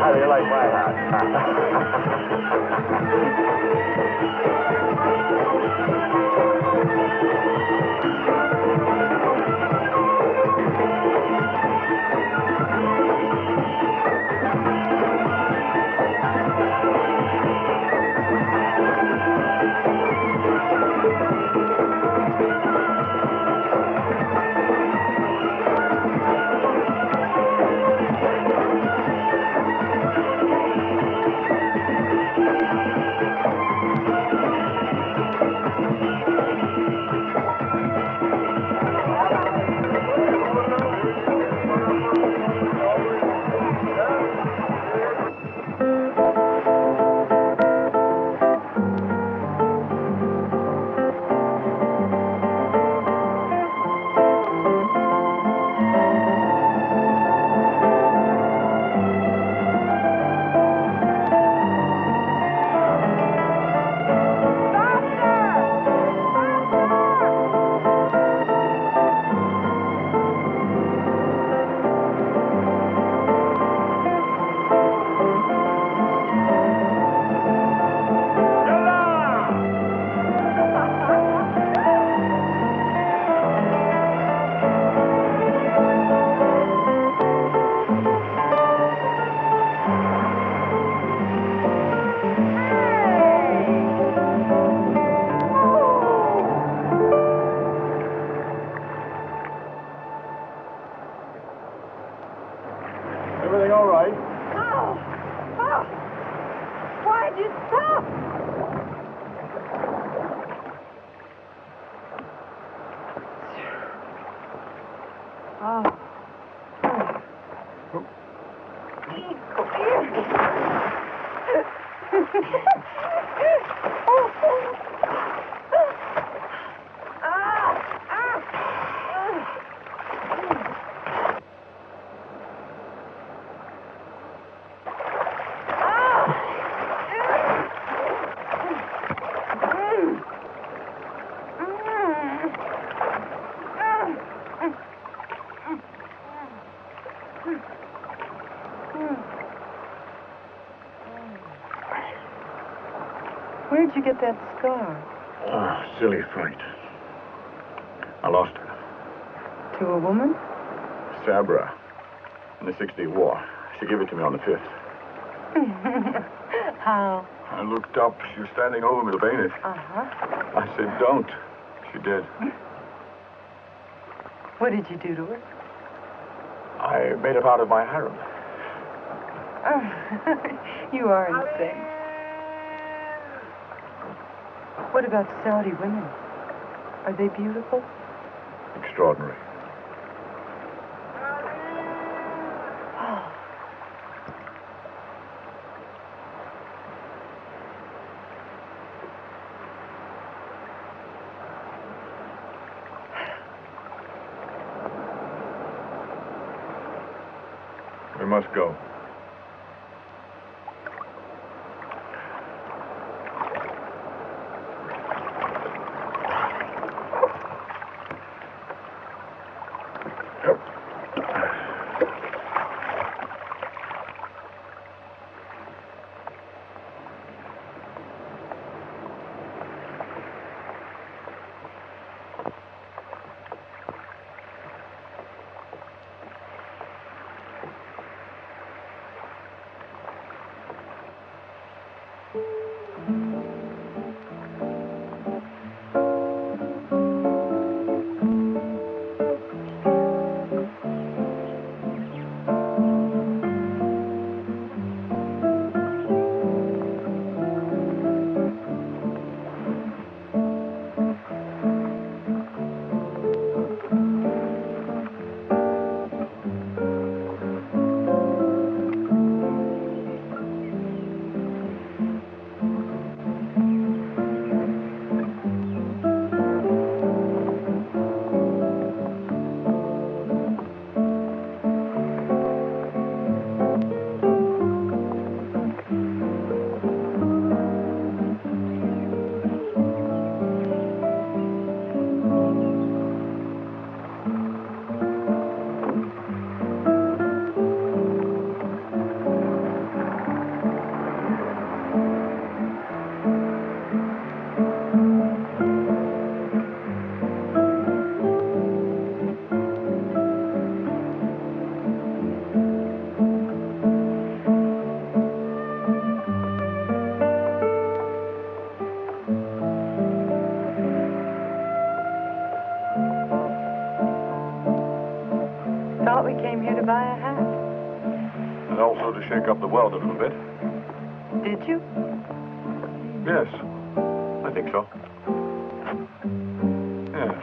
How do you like my hat? Oh. Where'd you get that scar? Ah, silly fight. I lost her. To a woman? Sabra. In the 60 War. She gave it to me on the 5th. How? I looked up. She was standing over me, the bayonet. Uh-huh. I said, don't. She did. What did you do to her? I made her part of my harem. You are insane. What about Saudi women? Are they beautiful? Extraordinary. We must go. Thought we came here to buy a hat. And also to shake up the world a little bit. Did you? Yes, I think so. Yes.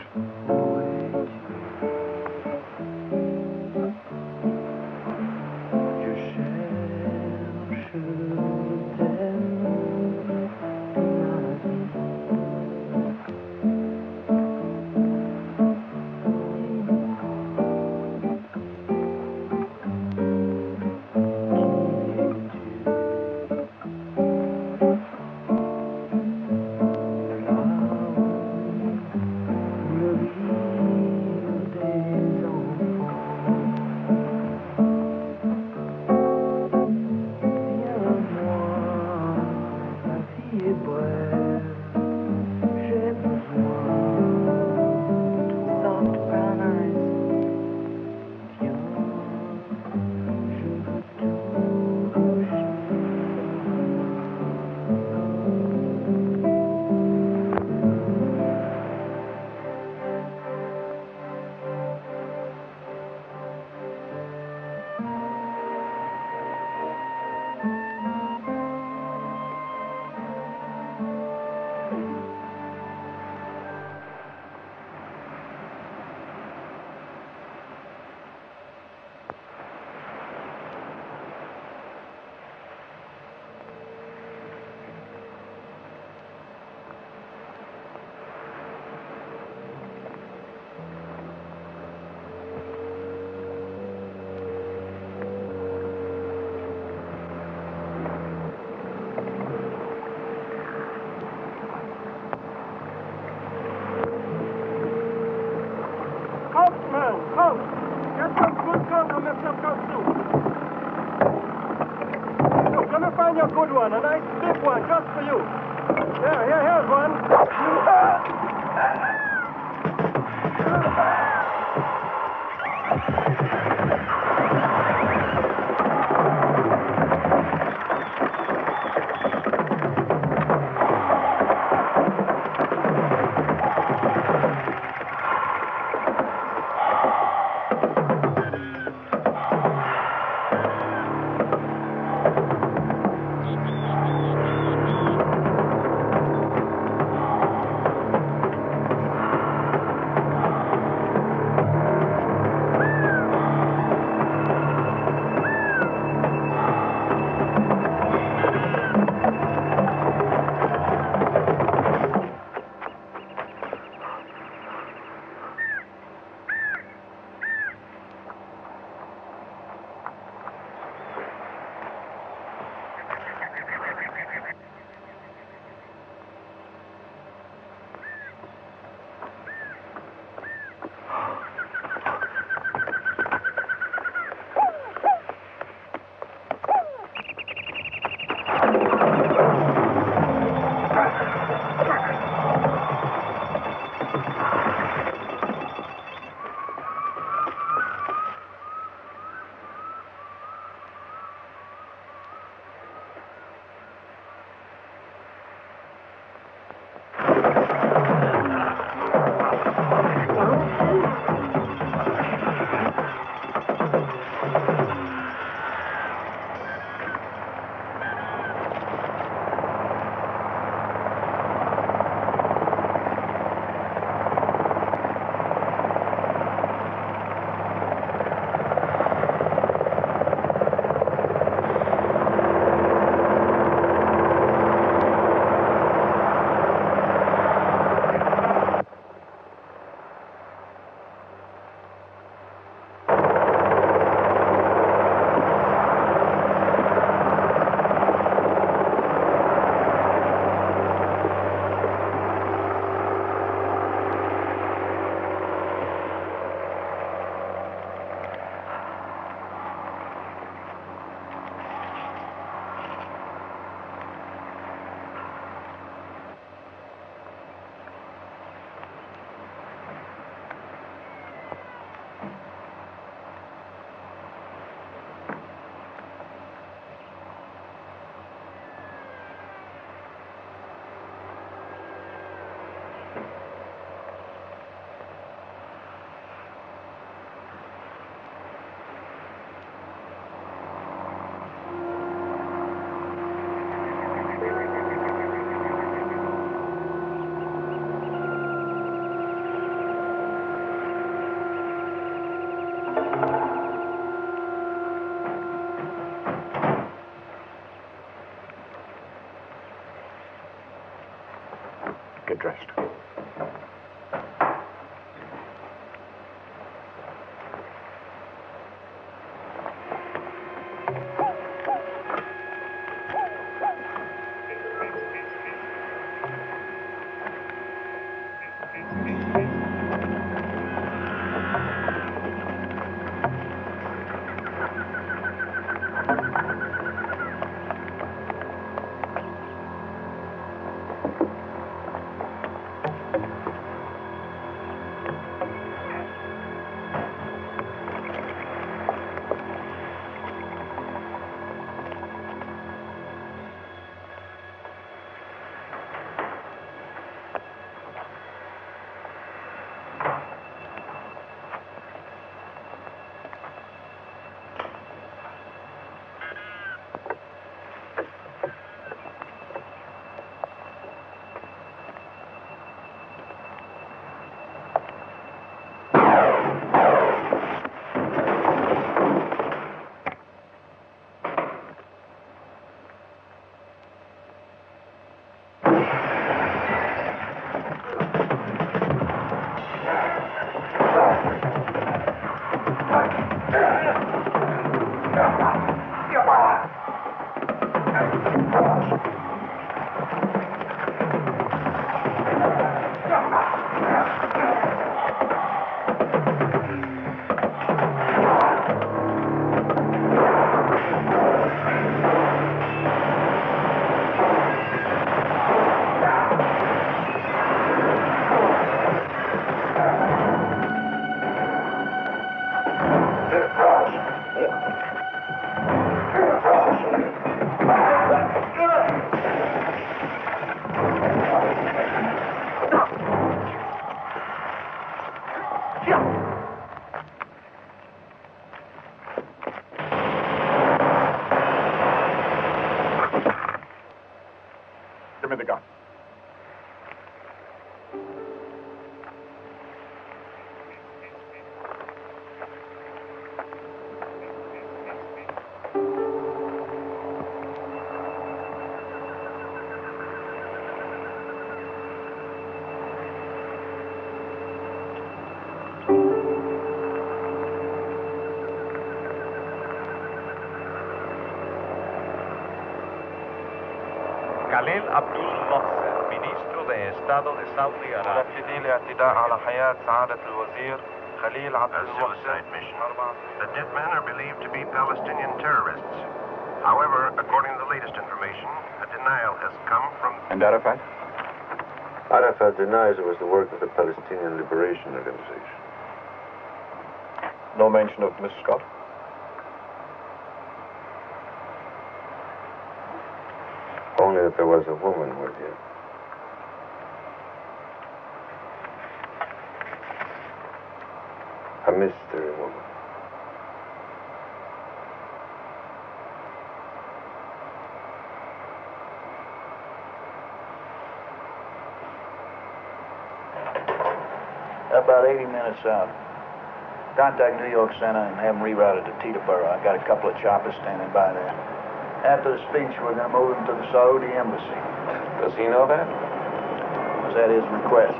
some good girls will make some good soup. Look, let me find you a good one, a nice big one, just for you. Here's one. Get dressed. Give me the gun. Khalil Abdul Mohsen, Ministro de Estado de Saudi Arabia. الاعتداء على حياة سعادة الوزير خليل عبد suicide mission. The dead men are believed to be Palestinian terrorists. However, according to the latest information, a denial has come from... And Arafat? Arafat denies it was the work of the Palestinian Liberation Organization. No mention of Miss Scott? Only that there was a woman with you. A mystery woman. About 80 minutes out. Contact New York Center and have them rerouted to Teterboro. I got a couple of choppers standing by there. After the speech, we're going to move him to the Saudi embassy. Does he know that? Was that his request?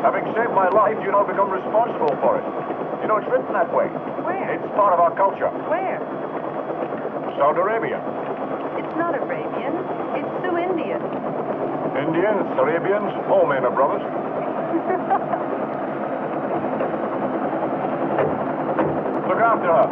Having saved my life, you now become responsible for it. You know, it's written that way. Where? It's part of our culture. Where? Saudi Arabia. It's not Arabian. It's Sioux Indian. Indians, Arabians, all men are brothers. Look after her.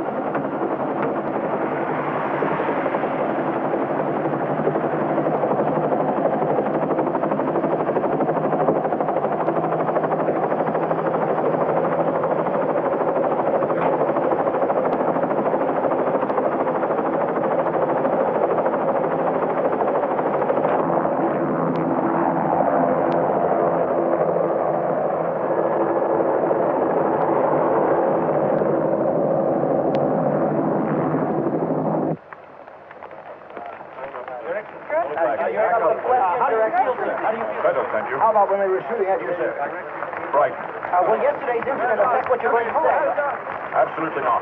Better, thank you. How about when they were shooting at you, sir? Right. Will yesterday's incident affect what you're going to say? Absolutely not.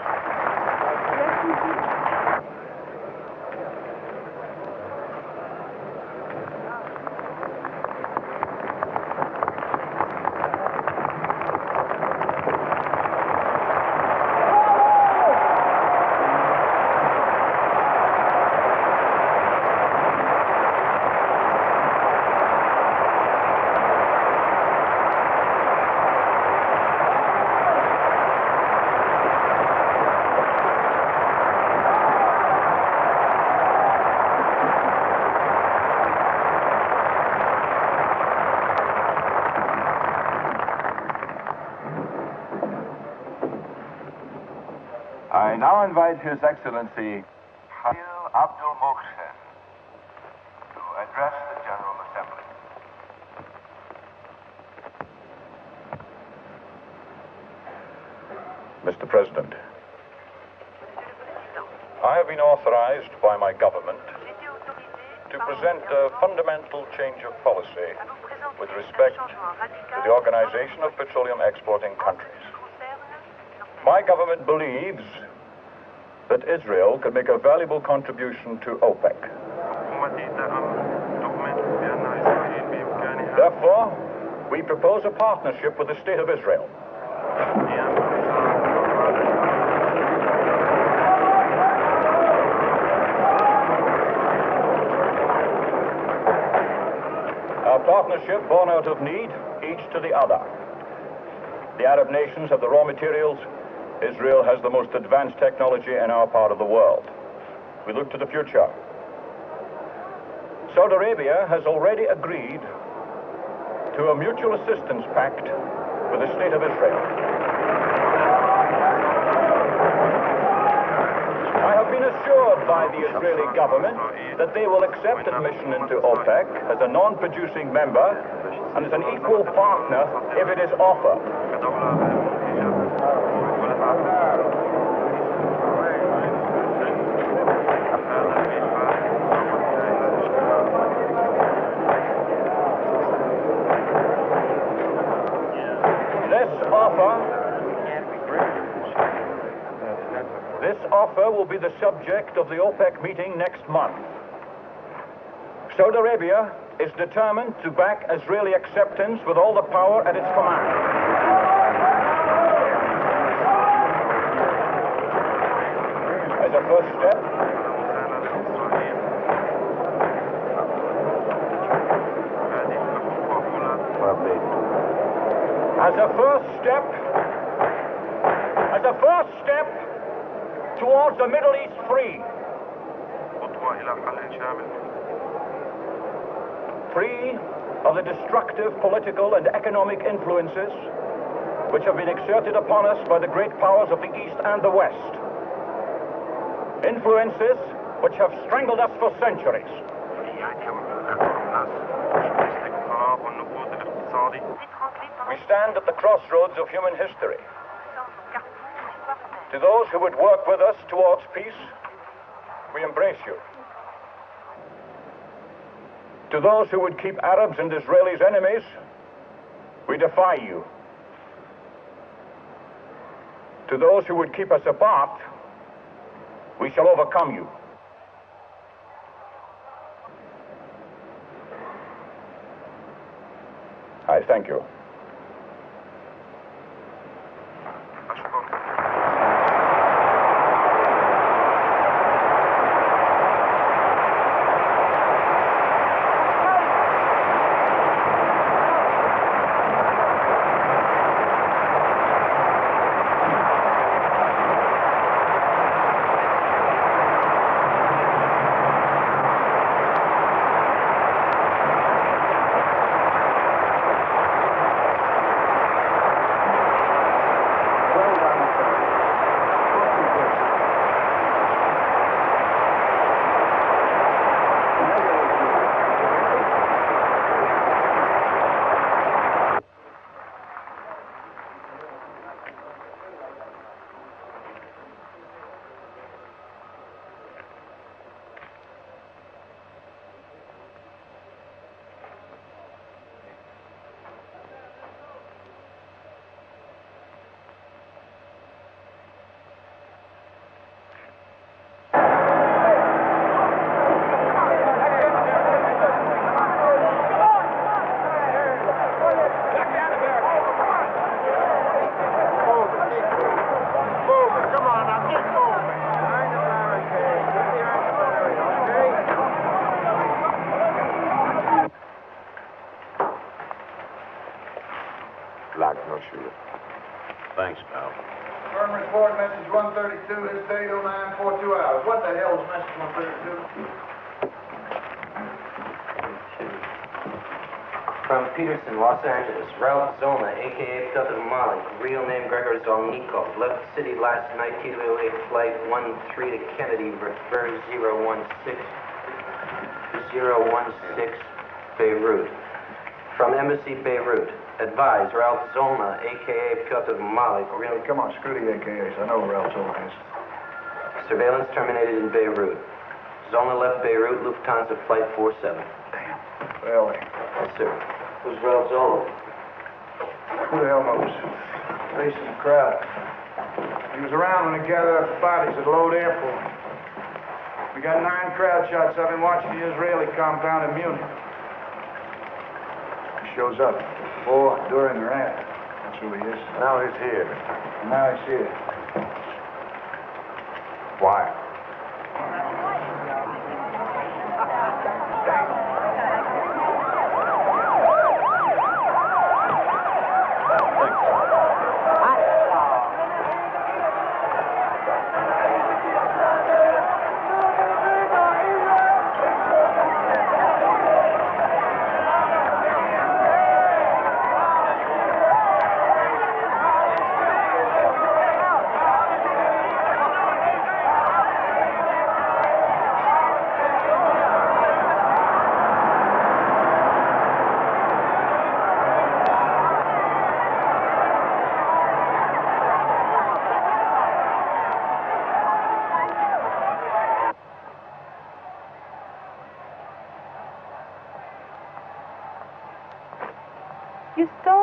I now invite His Excellency Khalil Abdul Mohsen to address the General Assembly. Mr. President, I have been authorized by my government to present a fundamental change of policy with respect to the organization of petroleum exporting countries. My government believes that Israel can make a valuable contribution to OPEC. Therefore, we propose a partnership with the State of Israel. Our partnership born out of need, each to the other. The Arab nations have the raw materials. Israel has the most advanced technology in our part of the world. We look to the future. Saudi Arabia has already agreed to a mutual assistance pact with the State of Israel. I have been assured by the Israeli government that they will accept admission into OPEC as a non-producing member and as an equal partner if it is offered. This offer will be the subject of the OPEC meeting next month. Saudi Arabia is determined to back Israeli acceptance with all the power at its command. As a first step, towards the Middle East free of the destructive political and economic influences which have been exerted upon us by the great powers of the East and the West. Influences which have strangled us for centuries. We stand at the crossroads of human history. To those who would work with us towards peace, we embrace you. To those who would keep Arabs and Israelis enemies, we defy you. To those who would keep us apart, we shall overcome you. I thank you. Thanks, pal. Firm report, message 132, this date 0942 hours. What the hell is message 132? From Peterson, Los Angeles, Ralph Zona, a.k.a. Pilot Malik, real name Gregor Zolnikov, left the city last night, Kilo 8, flight 13 to Kennedy, return 016, Beirut. From Embassy, Beirut. Advise, Ralph Zolna, a.k.a. Piotr Malik. Really? Come on, screw the AKAs. I know who Ralph Zolna is. Surveillance terminated in Beirut. Zolna left Beirut, Lufthansa Flight 47. Damn. Really? Yes, sir. Who's Ralph Zolna? Who the hell knows? Facing the crowd. He was around when they gathered up the bodies at Lode Airport. We got 9 crowd shots of him watching the Israeli compound in Munich. He shows up. Before, during, or after. That's who he is. Now he's here. Now he's here. Why?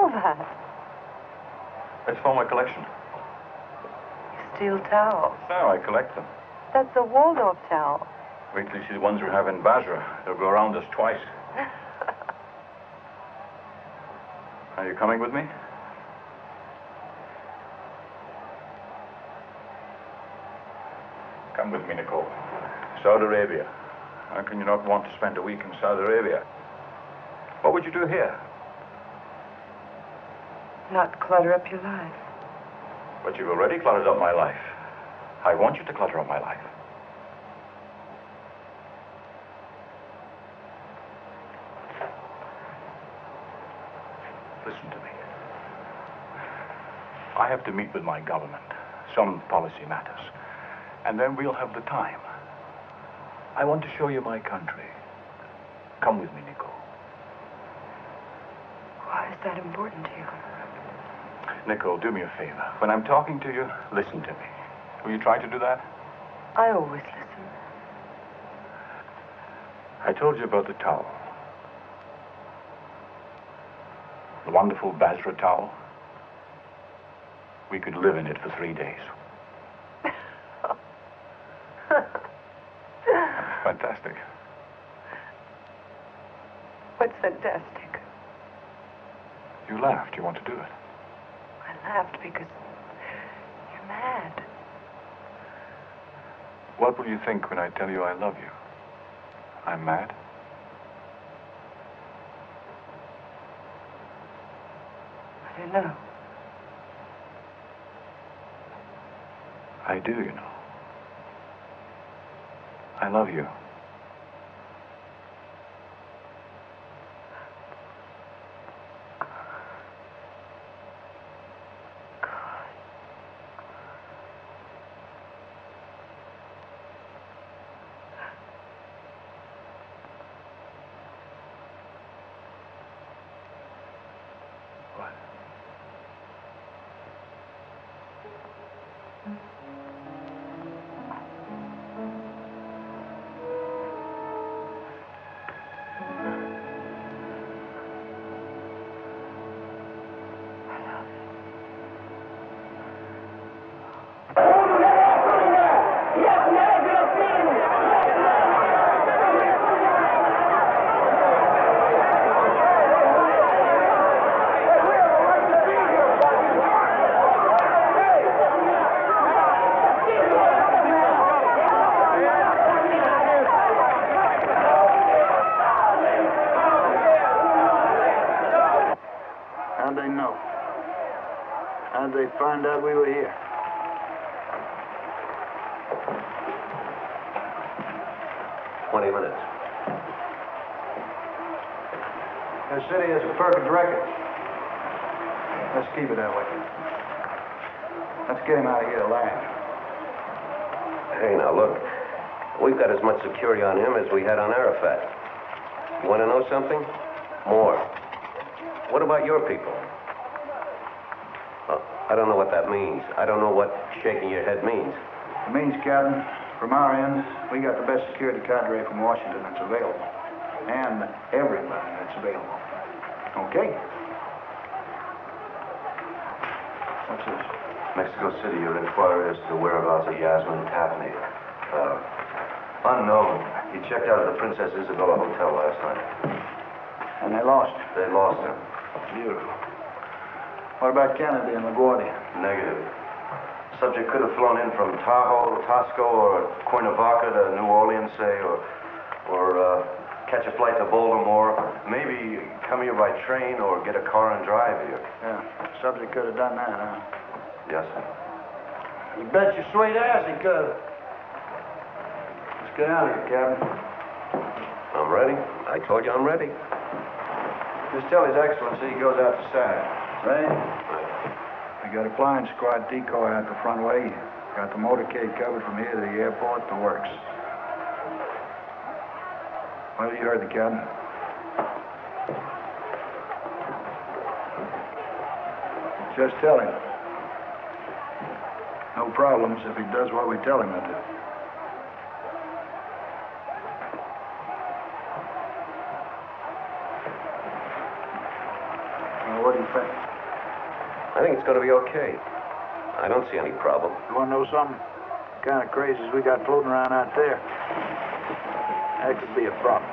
steal that? It's for my collection. You steal towels. No, I collect them. That's a Waldorf towel. Wait till you see the ones we have in Basra. They'll go around us twice. Are you coming with me? Come with me, Nicole. Saudi Arabia. How can you not want to spend a week in Saudi Arabia? What would you do here? Not clutter up your life. But you've already cluttered up my life. I want you to clutter up my life. Listen to me. I have to meet with my government. Some policy matters. And then we'll have the time. I want to show you my country. Come with me, Nicole. Why is that important to you? Nicole, do me a favor. When I'm talking to you, listen to me. Will you try to do that? I always listen. I told you about the towel. The wonderful Basra towel. We could live in it for 3 days. Fantastic. What's fantastic? You laughed. You want to do it. I laughed because you're mad. What will you think when I tell you I love you? I'm mad? I don't know. I do, you know. I love you. How'd they know? How'd they find out we were here? Minutes. The city has a perfect record. Let's keep it that way. Let's get him out of here alive. Hey, now look. We've got as much security on him as we had on Arafat. You want to know something? More. What about your people? I don't know what that means. I don't know what shaking your head means. It means, Captain, from our end, we got the best security cadre from Washington that's available. And everybody that's available. Okay? What's this? Mexico City, your inquiry as to the whereabouts of Yasmin Tapney. Unknown. He checked out of the Princess Isabella Hotel last night. And they lost her? They lost her. Beautiful. What about Kennedy and LaGuardia? Negative. Subject could have flown in from Tahoe, Tosco, or Cuernavaca to New Orleans, say, or catch a flight to Baltimore. Maybe come here by train or get a car and drive here. Yeah, subject could have done that, huh? Yes, sir. You bet your sweet ass he could have. Let's get out of here, Captain. I'm ready. I told you I'm ready. Just tell His Excellency he goes out the side. Right? We got a flying squad decoy out the front way. Got the motorcade covered from here to the airport. The works. Well, you heard the captain. Just tell him. No problems if he does what we tell him to do. Well, what do you think? think it's going to be okay. I don't see any problem. You want to know something? The kind of crazies we got floating around out there. That could be a problem.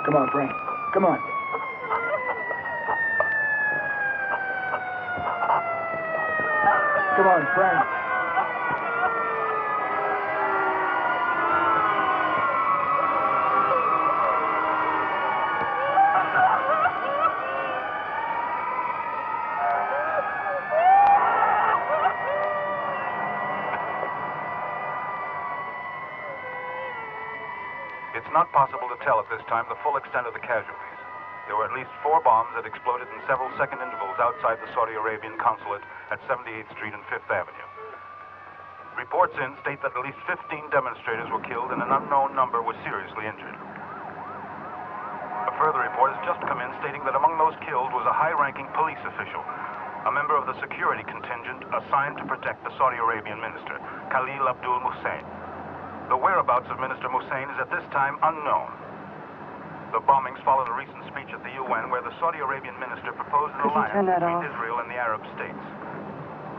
Come on, Frank. Come on. Come on, Frank. It's not possible to tell at this time the full extent of the casualties. There were at least 4 bombs that exploded in several second intervals outside the Saudi Arabian consulate at 78th Street and 5th Avenue. Reports in state that at least 15 demonstrators were killed and an unknown number was seriously injured. A further report has just come in stating that among those killed was a high-ranking police official, a member of the security contingent assigned to protect the Saudi Arabian minister, Khalil Abdul Hussein. The whereabouts of Minister Hussein is at this time unknown. The bombings followed a recent speech at the UN where the Saudi Arabian minister proposed an alliance between Israel and the Arab states.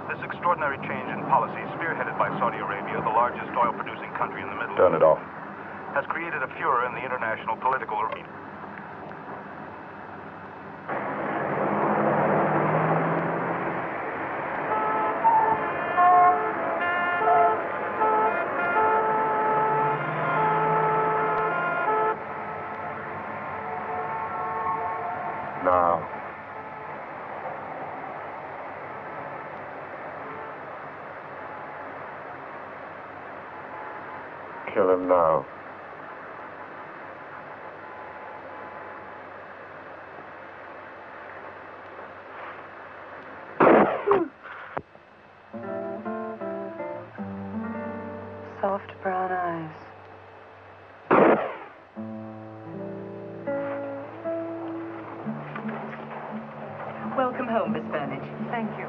This extraordinary change in policy, spearheaded by Saudi Arabia, the largest oil-producing country in the Middle East, Turn it off. has created a furor in the international political arena. Now. Kill him now. Soft brown eyes. Welcome home, Miss Burnett. Thank you.